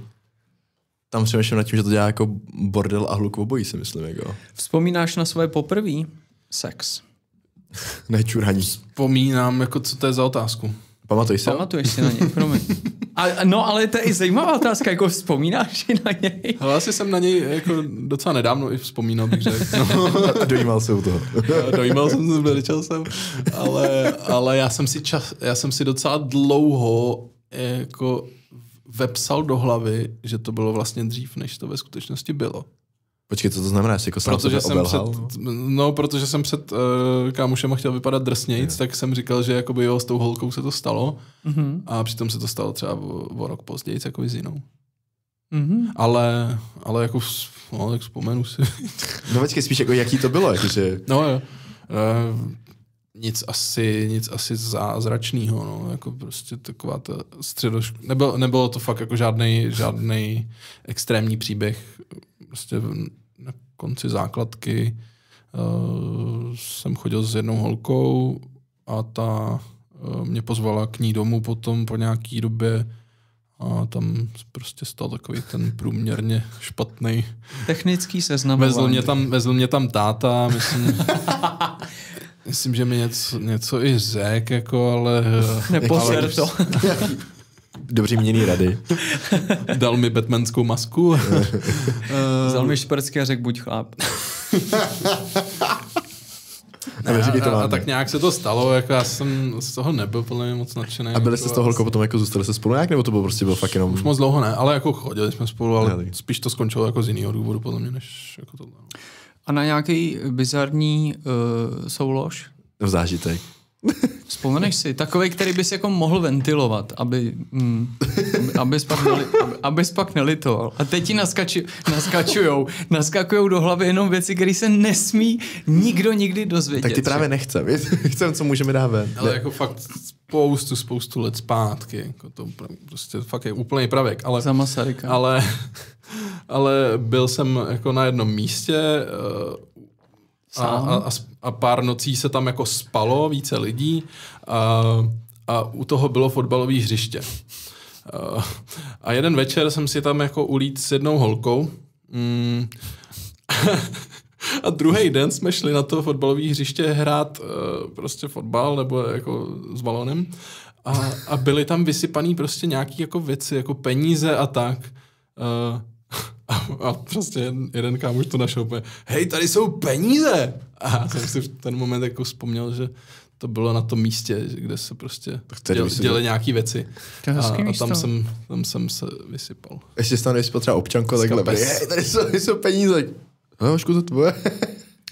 Tam přemýšlím nad tím, že to dělá jako bordel a hluk obojí, si myslím. Jako. Vzpomínáš na svoje poprvý sex? Ne, čurání. Vzpomínám, jako co to je za otázku. Pamatuješ si na něj, promiň. No, ale to je i zajímavá otázka, jako vzpomínáš si na něj? Ale asi jsem na něj jako docela nedávno i vzpomínal, bych řekl. No. A dojímal se u toho. Dojímal jsem se, nečel jsem. Ale já jsem si docela dlouho jako vepsal do hlavy, že to bylo vlastně dřív, než to ve skutečnosti bylo. Počkej, co to znamená? Jsi jako sám sebe obelhal? Protože jsem před kámošem chtěl vypadat drsnějc, tak jsem říkal, že jakoby jo, s tou holkou se to stalo a přitom se to stalo třeba o rok později jako s jinou. Ale jako tak vzpomenu si. No počkej, spíš jako jaký to bylo? Jakože... No jo. Nic asi zázračného, no, jako prostě taková ta nebylo to fakt jako žádnej extrémní příběh, prostě na konci základky jsem chodil s jednou holkou a ta mě pozvala k ní domů potom po nějaký době a tam prostě stal takový ten průměrně špatný. Technický seznamování. Vezl mě tam táta, myslím, že mi něco i řekl, jako, ale... Neposer to. Dobře měný rady. Dal mi batmanskou masku. Vzal mi špercky a řekl, buď chlap. A tak nějak se to stalo, jako já jsem z toho nebyl podle mě moc nadšený. A byli jste s tou holkou potom jako zůstali se spolu nějak, nebo to byl fakt jenom... Už moc dlouho ne, ale jako chodili jsme spolu, ale spíš to skončilo jako z jiného důvodu podle mě, než jako tohle. A na nějaký bizarní soulož? V zážitek. Vzpomeneš si, takovej, který bys jako mohl ventilovat, abys pak nelitoval. A teď ti naskakujou do hlavy jenom věci, které se nesmí nikdo nikdy dozvědět. Tak ty právě nechcem. Chcem, co můžeme dát ven. Ale jako fakt spoustu let zpátky. Jako to prostě fakt je úplný pravěk. Ale, za Masaryka. Ale byl jsem jako na jednom místě a pár nocí se tam jako spalo, více lidí a u toho bylo fotbalové hřiště. A jeden večer jsem si tam jako ulít s jednou holkou a druhý den jsme šli na to fotbalové hřiště hrát prostě fotbal nebo jako s balónem a byly tam vysypaný prostě nějaký jako věci, jako peníze a tak. A prostě jeden kámoš to našel úplně, hej, tady jsou peníze! A já jsem si v ten moment jako vzpomněl, že to bylo na tom místě, kde se prostě dělaly nějaký věci. A tam jsem se vysypal. Ještě jsi tam nevysypal třeba občanko, takhle, hej, tady jsou peníze. No, Jožku, to tvoje.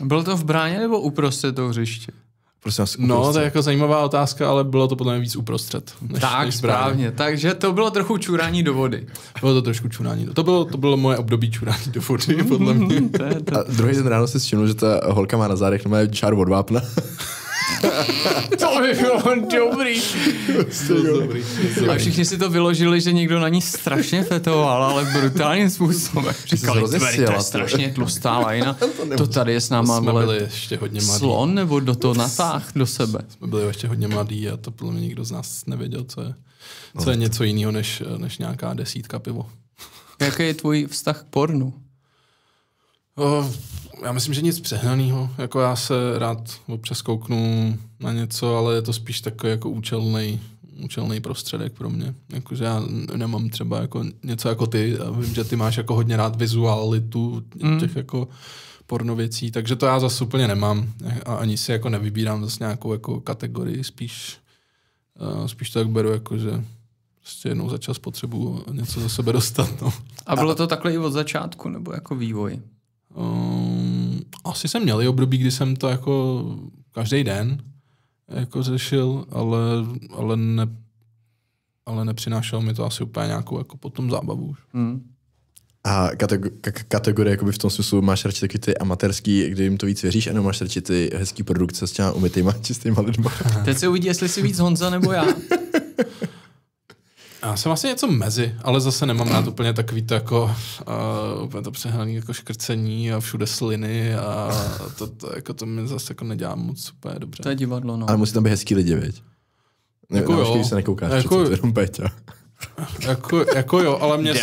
Bylo to v bráně nebo uprostřed toho hřiště? No, to je jako zajímavá otázka, ale bylo to podle mě víc uprostřed. Tak, správně. Takže to bylo trochu čurání do vody. Bylo to trošku čurání. To bylo moje období čurání do vody, podle mě. A druhý den ráno si všiml, že ta holka má na zádech no čáru od vápna. To by bylo dobrý. A všichni si to vyložili, že někdo na ní strašně fetoval, ale brutálním způsobem. Říkali, to je strašně tlustá lajna. To tady je s náma slon, nebo do toho natáh do sebe. Jsme byli ještě hodně mladí a to podle mě nikdo z nás nevěděl, co je něco jiného, než nějaká 10 pivo. Jaký je tvůj vztah k pornu? Já myslím, že nic přehnaného. Jako já se rád občas kouknu na něco, ale je to spíš takový jako účelný prostředek pro mě. Jakože já nemám třeba jako něco jako ty a vím, že ty máš jako hodně rád vizualitu těch jako porno věcí, takže to já zase úplně nemám a ani si jako nevybírám zase nějakou jako kategorii, spíš to tak beru jako, že prostě jednou za čas potřebuji něco za sebe dostat. No. A bylo to takhle i od začátku, nebo jako vývoj? Asi jsem měl i období, kdy jsem to jako každý den jako řešil, ale nepřinášelo mi to asi úplně nějakou jako potom zábavu. A kategorie jakoby v tom smyslu, máš radši taky ty amatérský, kdy jim to víc věříš, anebo máš radši ty hezký produkce s těma umytýma, čistýma lidma? Teď se uvidí, jestli si víc Honza nebo já. Já jsem asi něco mezi, ale zase nemám rád úplně takový to jako úplně to přehnaný jako škrcení a všude sliny a to mi zase jako nedělá moc úplně dobře. To je divadlo, no. Ale musí tam být hezký lidi, viď? Jako jo. Když se nekoukáš, jako, to je jenom Péťa. Jako jo, ale mně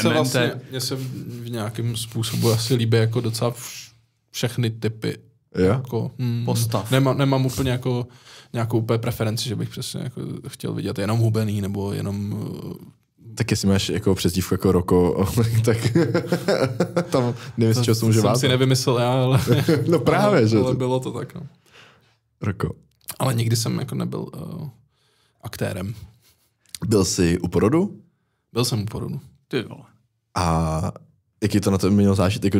se v nějakém způsobu asi líbí jako docela všechny typy. Jako, postav. Nemám úplně jako nějakou úplně preferenci, že bych přesně jako chtěl vidět jenom hubený, nebo jenom... Tak jestli máš jako přezdívku jako Roko, tak tam nevím, z čeho se může jsem si nevymyslel já, ale... No právě, že? Ale bylo to tak, no. Roko. Ale nikdy jsem jako nebyl aktérem. Byl jsi u porodu? Byl jsem u porodu. Ty vole. A jaký to na to mělo zážitek,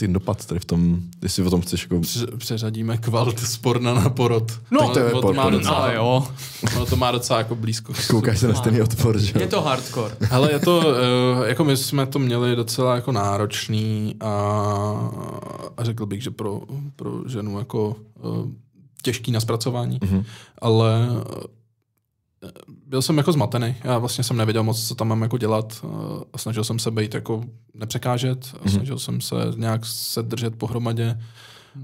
dopad tady v tom, jestli o tom chceš jako... Přeřadíme kvalt z porna na porod. No, to má docela jako blízko. Koukáš se na stejný odpor, že? Je to hardcore. Ale je to, jako my jsme to měli docela jako náročný a řekl bych, že pro ženu jako těžký na zpracování, ale byl jsem jako zmatený. Já vlastně jsem nevěděl moc, co tam mám jako dělat a snažil jsem se být jako nepřekážet a snažil jsem se nějak se držet pohromadě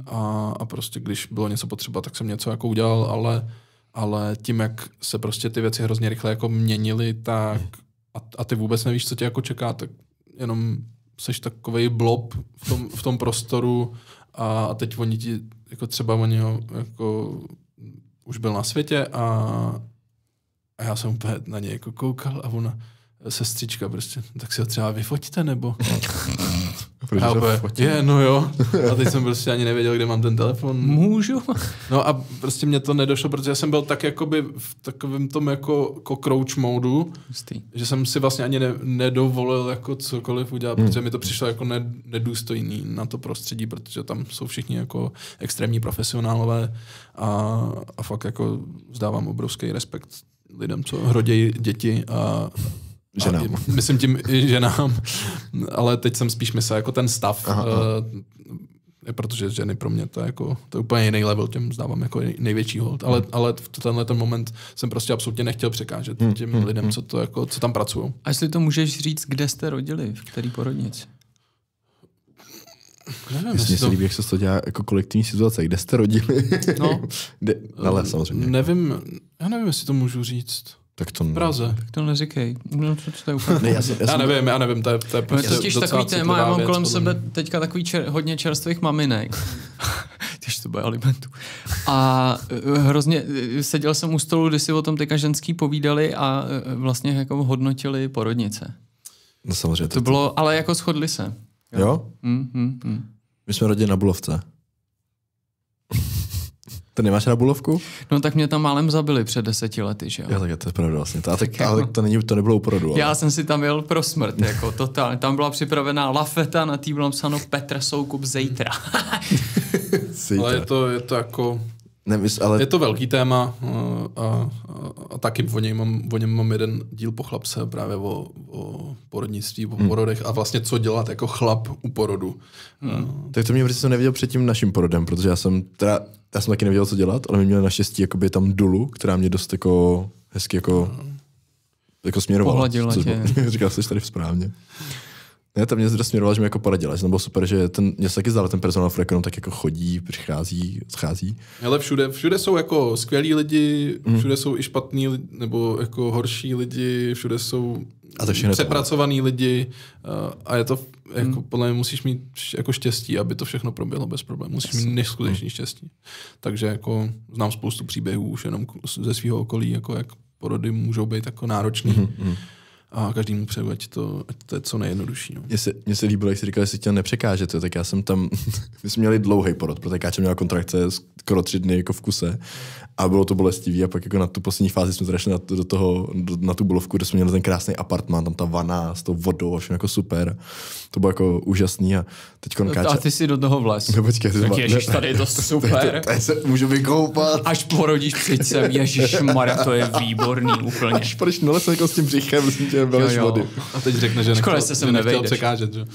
a prostě když bylo něco potřeba, tak jsem něco jako udělal, ale tím, jak se prostě ty věci hrozně rychle jako měnily, tak a ty vůbec nevíš, co tě jako čeká, tak jenom seš takovej blob v tom prostoru a teď oni ti, jako třeba oni jako už byl na světě a já jsem úplně na něj jako koukal a ona sestřička prostě, tak si ho třeba vyfoťte, nebo... Protože no jo. A teď jsem prostě ani nevěděl, kde mám ten telefon. Můžu? No a prostě mě to nedošlo, protože já jsem byl tak jakoby v takovém tom jako crouch modu, že jsem si vlastně ani nedovolil jako cokoliv udělat, protože mi to přišlo jako nedůstojný na to prostředí, protože tam jsou všichni jako extrémní profesionálové a fakt jako vzdávám obrovský respekt lidem, co hrodějí děti a ženám. Myslím tím i ženám, ale teď jsem spíš myslel jako ten stav, protože ženy pro mě to je úplně jiný level, těm zdávám jako největší hold, ale v tenhle ten moment jsem prostě absolutně nechtěl překážet těm lidem, co tam pracují. A jestli to můžeš říct, kde jste rodili, v který porodnici? Nevím, mně se líbí, jak se to dělá jako kolektivní situace. Kde jste rodili? No. Ale samozřejmě. Já nevím, jestli to můžu říct. Tak to v Praze. Tak to neříkej. No, to je úplně... Ne, já nevím, to je prostě totiž takový téma, já mám kolem sebe teďka takový hodně čerstvých maminek. Když to bude alimentu. A hrozně, seděl jsem u stolu, kdy si o tom teďka ženský povídali a vlastně jako hodnotili porodnice. No samozřejmě. To bylo, ale jako shodli se. Jo? My jsme rodili na Bulovce. Ty nemáš na Bulovku? No tak mě tam málem zabili před 10 lety, že jo? Jo, tak to je pravda vlastně. Ale to nebylo u porodu. Já jsem si tam jel pro smrt, jako totálně. Tam byla připravená lafeta, na tý bylo napsáno Petr Soukup zítra. Ale je to jako... Je to velký téma a taky o něm mám jeden díl po chlapce právě o porodnictví, o porodech a vlastně co dělat jako chlap u porodu. Tak to mě protože jsem nevěděl před tím naším porodem, protože já jsem taky nevěděl, co dělat, ale my měli naštěstí jakoby tam Dulu, která mě dost jako hezky jako směrovala. Pohladila tě. Říkal jsi tady správně. Ne, to mě směrovala, že mi jako poradila, že to bylo super, že mě se taky zdalo, ten personál furt jenom tak jako chodí, přichází, schází. Ale všude jsou jako skvělí lidi, všude jsou i špatní lidi, nebo jako horší lidi, všude jsou přepracovaný lidi a je to, jako podle mě musíš mít jako štěstí, aby to všechno proběhlo bez problémů. Musíš mít neskutečný štěstí. Takže jako znám spoustu příběhů už jenom ze svého okolí, jako jak porody můžou být jako náročný. A každému přeju, ať to je co nejjednodušší. No. Mně se líbilo, jak jsi říkal, že si chtěl nepřekážet, tak já jsem tam, my jsme měli dlouhý porod, protože Káča měla kontrakce skoro 3 dny jako v kuse a bylo to bolestivý a pak jako na tu poslední fázi jsme zašli na tu Bulovku, kde jsme měli ten krásný apartmán, tam ta vana s tou vodou a všechno jako super. To bylo jako úžasný a teď Káča... A ty si do toho vlez. No počkej, Ježiš, tady je to super. Tady se můžu vykoupat. Až porodíš, přijď sem, ježišmarja, to je výborný úplně. Až půjdeš na les jako s tím břichem, veleš vody. A teď řekne, že nechtěl překážet, že?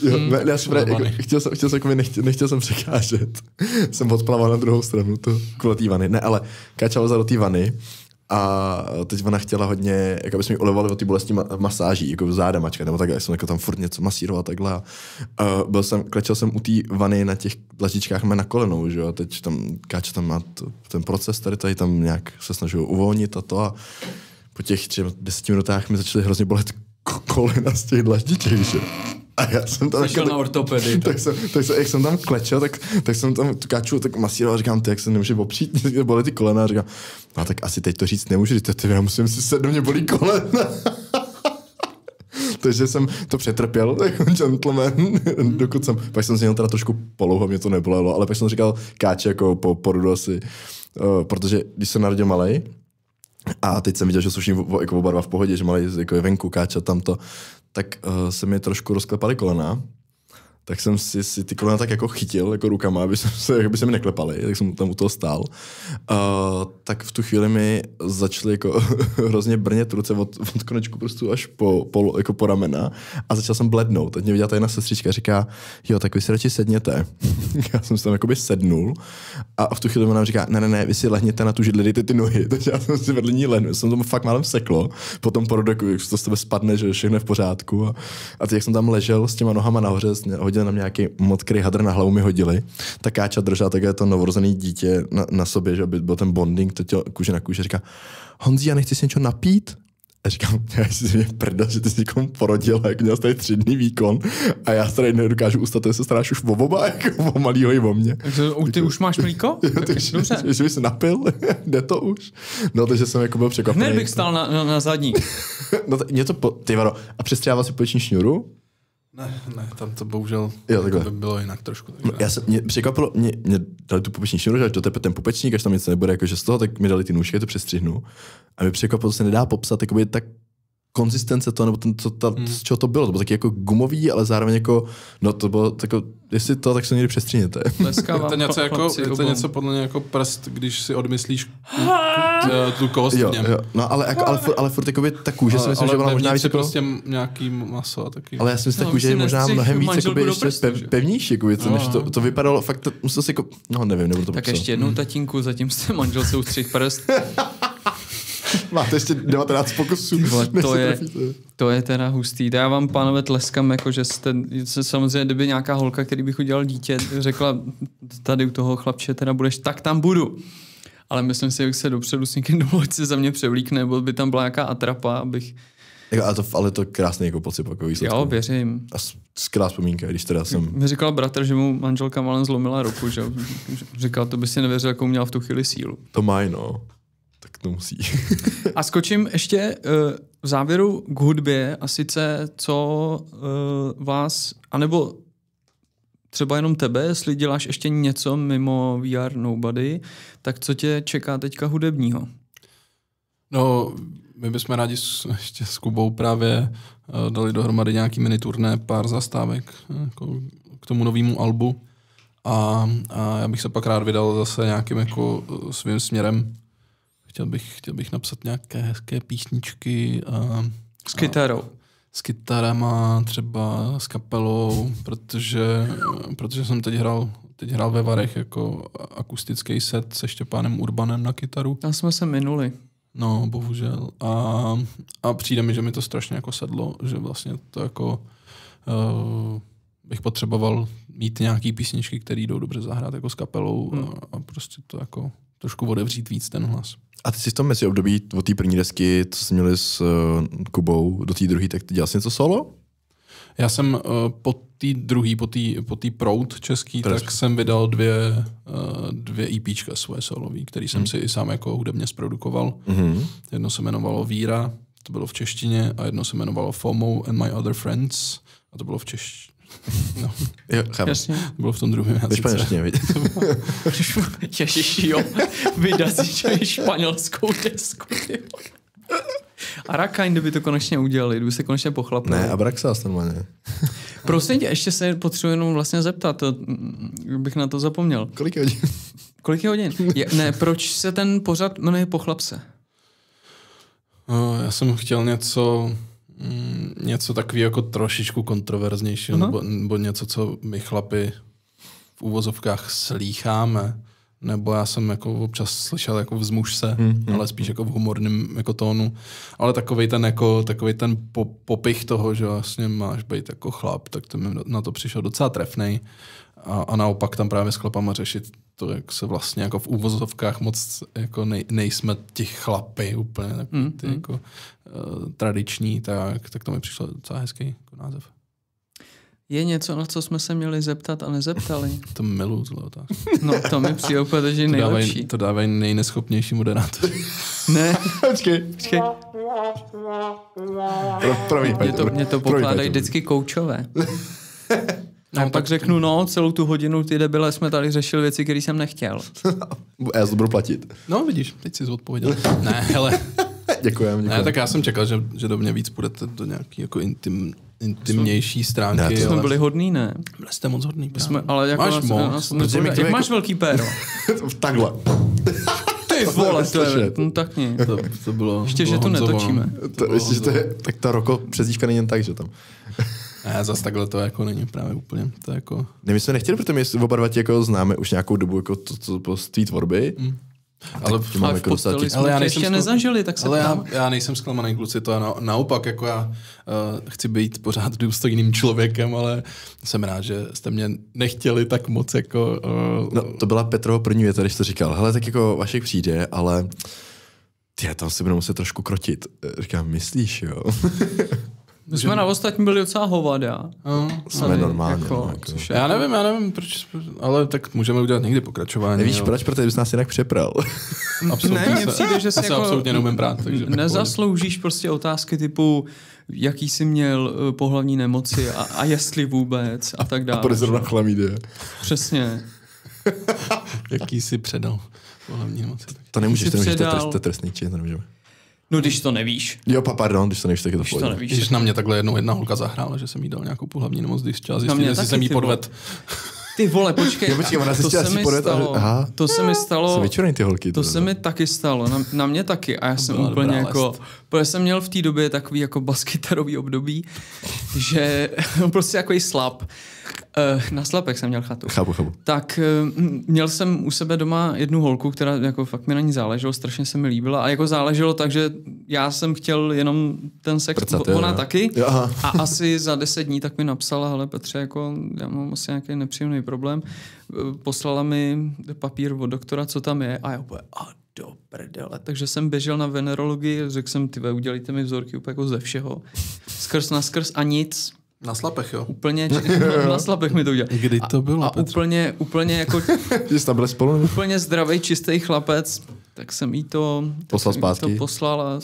Chtěl jsem nechtěl jsem překážet. Jsem odplaval na druhou stranu kvůli té vany. Ne, ale Káča lezla do té vany a teď ona chtěla hodně, jako aby jsme ji olevali od té bolesti masáží, jako záda mačka, nebo takhle, jsem jako tam furt něco masíroval takhle. Klečel jsem u té vany na těch dlažičkách na kolenou, že jo, a teď tam Káča tam má ten proces, tady tam nějak se snažil uvolnit a po těch 10 minutách mi začaly hrozně bolet kolena z těch dlaždiček, že? A já jsem tam... Šel na ortopedii. Tak jak jsem tam klečel, tak jsem tam tu Káču tak masíroval, říkám, ty jak se nemůže opřít, mě bolí ty kolena, a říkám, no tak asi teď to říct nemůžu, já musím si sednout, mě bolí kolena. Takže jsem to přetrpěl jako gentleman, dokud pak jsem si měl teda trošku polouho, mě to nebolelo, ale pak jsem říkal Káči jako po porodu asi, protože když jsem narodil malej, a teď jsem viděl, že jsou všichni jako oba dva v pohodě, že malej jako je venku, Káča tamto, tak se mi trošku rozklepaly kolena. Tak jsem si ty kolena tak jako chytil jako rukama, aby se mi neklepaly, tak jsem tam u toho stál. Tak v tu chvíli mi začaly jako hrozně brnět ruce od konečku prstů až po ramena a začal jsem blednout. Teď mě viděla ta jedna sestřička a říká, jo, tak vy si radši sedněte. Já jsem si tam jakoby sednul a v tu chvíli ona říká, ne, vy si lehněte na tu židli, dejte ty nohy. Takže já jsem si vedle ní lehnul, jsem tomu fakt málem seklo. Potom porodu, jak to z tebe spadne, že všechno je v pořádku. A teď, jak jsem tam ležel s těma nohama nahoře, hodili na mě nějaký mokrý hadr na hlavu mi hodili, tak Káča držela také to novorozené dítě na sobě, že aby byl ten bonding, to kůže na kůže, říká, Honzi, já nechci si něco napít? A říkám, já si mě prdel, že ty jsi někomu porodil, jak měl tady 3 dny výkon a já se tady nedokážu ustat, to se staráš už o oba, jako o malýho i o mě. Takže ty už máš mlíko? Dobře. Že bys se napil, jde to už. No, takže jsem jako byl překvapený. Hned bych stál na zadní. No, mě to, ty vado, a přestřával si poleční šňůru? Ne, tam to bohužel by bylo jinak trošku. Mě překvapilo, mě dali tu pupeční šňůru, že až dotepe ten pupečník, až tam něco nebude, jakože z toho, tak mi dali ty nůžky, to přestřihnu. A mě překvapilo, že se nedá popsat, jakoby tak konzistence toho, nebo z čeho to bylo. To bylo taky jako gumový, ale zároveň jako, no to bylo jako, jestli to, tak se někdy přestřihněte. Je to něco podle mě jako prst, když si odmyslíš tu kost v něm. Jo. No ale furt jakoby ta kůže si myslím, že byla možná víc jako... prostě nějaký maso a taky. Ale já si myslím, že ta kůže je možná mnohem víc jakoby ještě pevnější, jakoby, než to vypadalo, fakt musel si jako, no nevím, nebudu to tak popsat. ještě jednou, tatínku, zatím jste manželce ustřih prst. Máte ještě 19 pokusů. To je teda hustý. Já vám, pánové, tleskám, jako, že jste samozřejmě, kdyby nějaká holka, který bych udělal dítě, řekla, tady u toho chlapče teda budeš, tak tam budu. Ale myslím si, jak se dopředu s někým domluvit, se za mě převlíkne, nebo by tam byla nějaká atrapa, abych... Ale to krásný jako pocit jako výsledku. Jo, věřím. A skvělá vzpomínka, když teda jsem... Mi říkal bratr, že mu manželka malem zlomila ruku, že říkal, to by si nevěřil, jakou měla v tu chvíli sílu. To mají, no. Tak to musí. A skočím ještě v závěru k hudbě a sice co vás, anebo třeba jenom tebe, jestli děláš ještě něco mimo VR Nobody, tak co tě čeká teďka hudebního? No, my bychom rádi ještě s Kubou právě dali dohromady nějaký mini turné, pár zastávek jako k tomu novému albu a já bych se pak rád vydal zase nějakým jako svým směrem. Chtěl bych napsat nějaké hezké písničky. S kytarou. S kytarama, třeba s kapelou, protože jsem teď hrál ve Varech jako akustický set se Štěpánem Urbanem na kytaru. Tam jsme se minuli. No, bohužel. A přijde mi, že mi to strašně jako sedlo, že vlastně to jako bych potřeboval mít nějaký písničky, které jdou dobře zahrát jako s kapelou a prostě to jako trošku otevřít víc ten hlas. A ty jsi v tom mezi období od té první desky, co jsi měli s Kubou, do té druhé, tak ty dělal jsi něco solo? Já jsem po té druhé, po té Proud český, tak jsem vydal dvě EPčka svoje solový, který jsem si i sám jako hudebně zprodukoval. Jedno se jmenovalo Víra, to bylo v češtině, a jedno se jmenovalo FOMO and My Other Friends, a to bylo v češtině. No. Jo, jasně. To bylo v tom druhém jazyce. Ježiši, jo. Vydat si španělskou desku. A Rakajn, kdyby to konečně udělali, kdyby se konečně pochlapili. Ne, Abraxas normálně. Prosím tě, ještě se potřebuji jenom vlastně zeptat, bych na to zapomněl. Kolik je hodin? Ne, proč se ten pořad jmenuje Pochlapse? Já jsem chtěl něco takový jako trošičku kontroverznějšího, nebo něco, co my chlapi v úvozovkách slýcháme, nebo já jsem jako občas slyšel jako vzmuž se, ale spíš jako v humorném jako tónu, ale takovej ten popich toho, že vlastně máš být jako chlap, tak to mi na to přišel docela trefnej a naopak tam právě s chlapama řešit to, jak se vlastně jako v úvozovkách moc jako nejsme ti chlapy úplně, tak ty jako tradiční, tak to mi přišlo docela hezký jako název. Je něco, na co jsme se měli zeptat a nezeptali? To miluju zle otázku. No, to mi přijde úplně, že nejlepší. To dávají nejneschopnější moderátoři. Ne. Počkej. Mě to pokládají vždycky koučové. A pak řeknu, celou tu hodinu ty debile jsme tady řešili věci, které jsem nechtěl. A já to budu platit. No vidíš, teď jsi odpověděl. Ne, hele. Děkujem. Ne, tak já jsem čekal, že do mě víc půjdete do nějaký jako intimnější stránky. Ne, to jsme byli hodný, ne? Byli jste moc hodný. Ale jako máš moc. Jak máš velký péro? Takhle. Ty vole, to je, no tak nic. To bylo ještě, že to netočíme. Tak ta Roko přezdívka není jen tak, že tam. Ne, zas takhle to jako není právě úplně. To jako... Ne, my jsme nechtěli, protože my oba dva jako známe už nějakou dobu jako to z tvý tvorby. Ale v posteli jsme to ještě nezažili, tak se ale já nejsem zklamaný, kluci, to naopak, jako já chci být pořád důstojným člověkem, ale jsem rád, že jste mě nechtěli tak moc jako... No, to byla Petrovo první věta, když to říkal. Hele, tak jako Vašek přijde, ale Já tam si budu muset trošku krotit. Říkám, myslíš, jo? My jsme na ostatní byli docela hovada. Jsme normálně. Jako, Já nevím, proč, ale tak můžeme udělat někdy pokračování. Nevíš jo. proč, protože bys nás jinak přepral. Absolutně Ne, mně přijde, že já si se jako absolutně neumím brát. Takže nezasloužíš prostě otázky typu, jaký jsi měl pohlavní nemoci a jestli vůbec a tak dále. A proč zrovna chlamydie. Přesně. Jaký jsi předal pohlavní nemoci. To nemůžeš, to předal- je trestný čin, to nemůžeme. No, když to nevíš. Jo, pardon, když to nevíš, tak je to Když to pohodě. nevíš. Když na mě takhle jednou jedna holka zahrála, že jsem jí dal nějakou pohlavní nemoc, když chtěla Na zjistit, mě jestli taky, jsem jí ty vole. podved. Ty vole, počkej. Jo, počkej, ona to zjistila, se si mi podved a- stalo. aha. To se mi stalo. Jsou vyčurej ty holky. To se mi taky stalo, na mě taky a já jsem byla úplně dobrá jako, lest. protože jsem měl v té době takový jako baskytarový období, že prostě jako slap, na slapek jsem měl chatu. Chápu. Tak měl jsem u sebe doma jednu holku, která jako fakt mi na ní záleželo, strašně se mi líbila a jako záleželo tak, že já jsem chtěl jenom ten sex, Prcat, ona jo. taky Jo, aha. a asi za 10 dní tak mi napsala, hele Petře, jako já mám asi nějaký nepříjemný problém, poslala mi papír od doktora, co tam je a já úplně, a do prdele. Takže jsem běžel na venerologii, řekl jsem, tyve, udělejte mi vzorky úplně jako ze všeho. Skrz na skrz a nic. Na slapech, jo. Úplně, na slapech mi to udělal. Kdy to bylo, A Petře? úplně jako, Že jste tam byli spolu? nebo? úplně zdravý, čistý chlapec, tak jsem jí to, Poslal tak jsem jí zpátky? to poslal a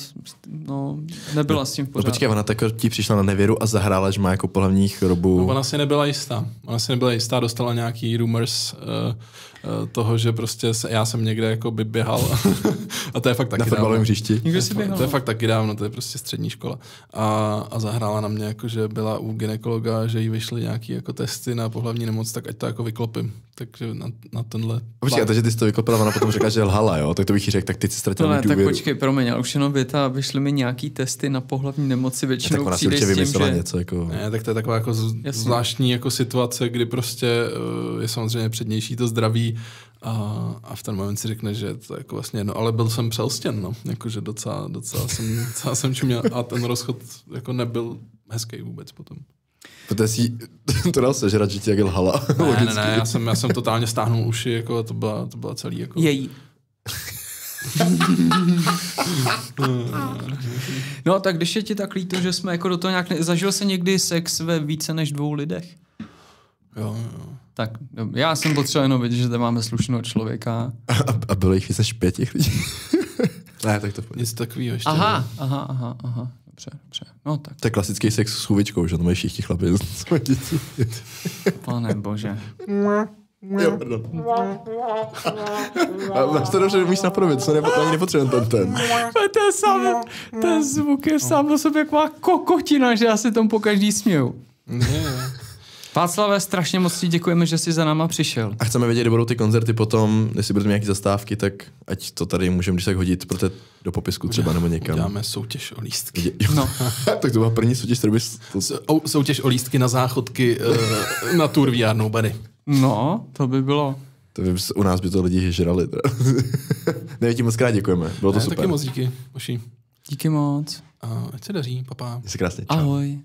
no, nebyla s tím v No pořádku. počkej, ona tak ti přišla na nevěru a zahrála, že má jako pohlavní chorobu. No, ona si nebyla jistá. Dostala nějaký rumors toho, že prostě já jsem někde jako by běhal. A to je fakt taky Na fotbalovém dávno. hřišti. Někdo si běhal. To je fakt taky dávno, to je prostě střední škola. A zahrála na mě, jako, že byla u gynekologa, že jí vyšly nějaký jako testy na pohlavní nemoc, tak ať to jako vyklopím. Takže na tenhle... Počkej, takže ty jsi to vykopila, ona potom řekla, že lhala, jo? Tak to bych jí řekl, tak ty jsi ztratil No ne, mít tak důvěru. počkej, promiň, ale už jenom věta, vyšly mi nějaký testy na pohlavní nemoci, Tak většinou ona si přijde určitě s tím, vymyslela že... něco, jako... Ne, tak to je taková jako Jasně. zvláštní jako situace, kdy prostě je samozřejmě přednější to zdraví a v ten moment si řekne, že to je jako vlastně jedno, ale byl jsem přelstěn, no, jakože docela jsem čuměl a ten rozchod jako nebyl hezký vůbec potom. Protože si to dal sežrat, že ti jak lhala. Ne, já jsem totálně stáhnul uši, jako to byla celý jako... Její. No tak když je ti tak líto, že jsme jako do toho nějak... Zažil jsi někdy sex ve více než 2 lidech? Jo. Tak já jsem potřeboval jenom vědět, že tady máme slušného člověka. A bylo jich víc než 5 těch lidí. Ne, tak to pojď. Nic takového ještě. Aha. Dobře. No tak, To je klasický sex s chůvičkou, že to mají všichni chlapi svoje děti. pane bože. Jo, pardon. A máš to dobře, umíš napravit, co ani nepotřebujeme ten. Ten zvuk je sám o sobě jako kokotina, že já se tomu po každý směju. Ne. Václave, strašně moc ti děkujeme, že jsi za náma přišel. A chceme vědět, kde budou ty koncerty potom, jestli budete mít nějaké zastávky, tak ať to tady můžeme když tak hodit, protože do popisku třeba nebo někam. Uděláme soutěž o lístky. Jo. No. Tak to byla první soutěž, kterou bys... Soutěž o lístky na záchodky na Tour VR Nobody. No, to by bylo. To by, u nás by to lidi žrali. Ne, ti moc krát děkujeme, bylo to super. Taky moc díky, Moši. Díky moc. A ať se daří, papa. Jsi krásně, čau. Ahoj.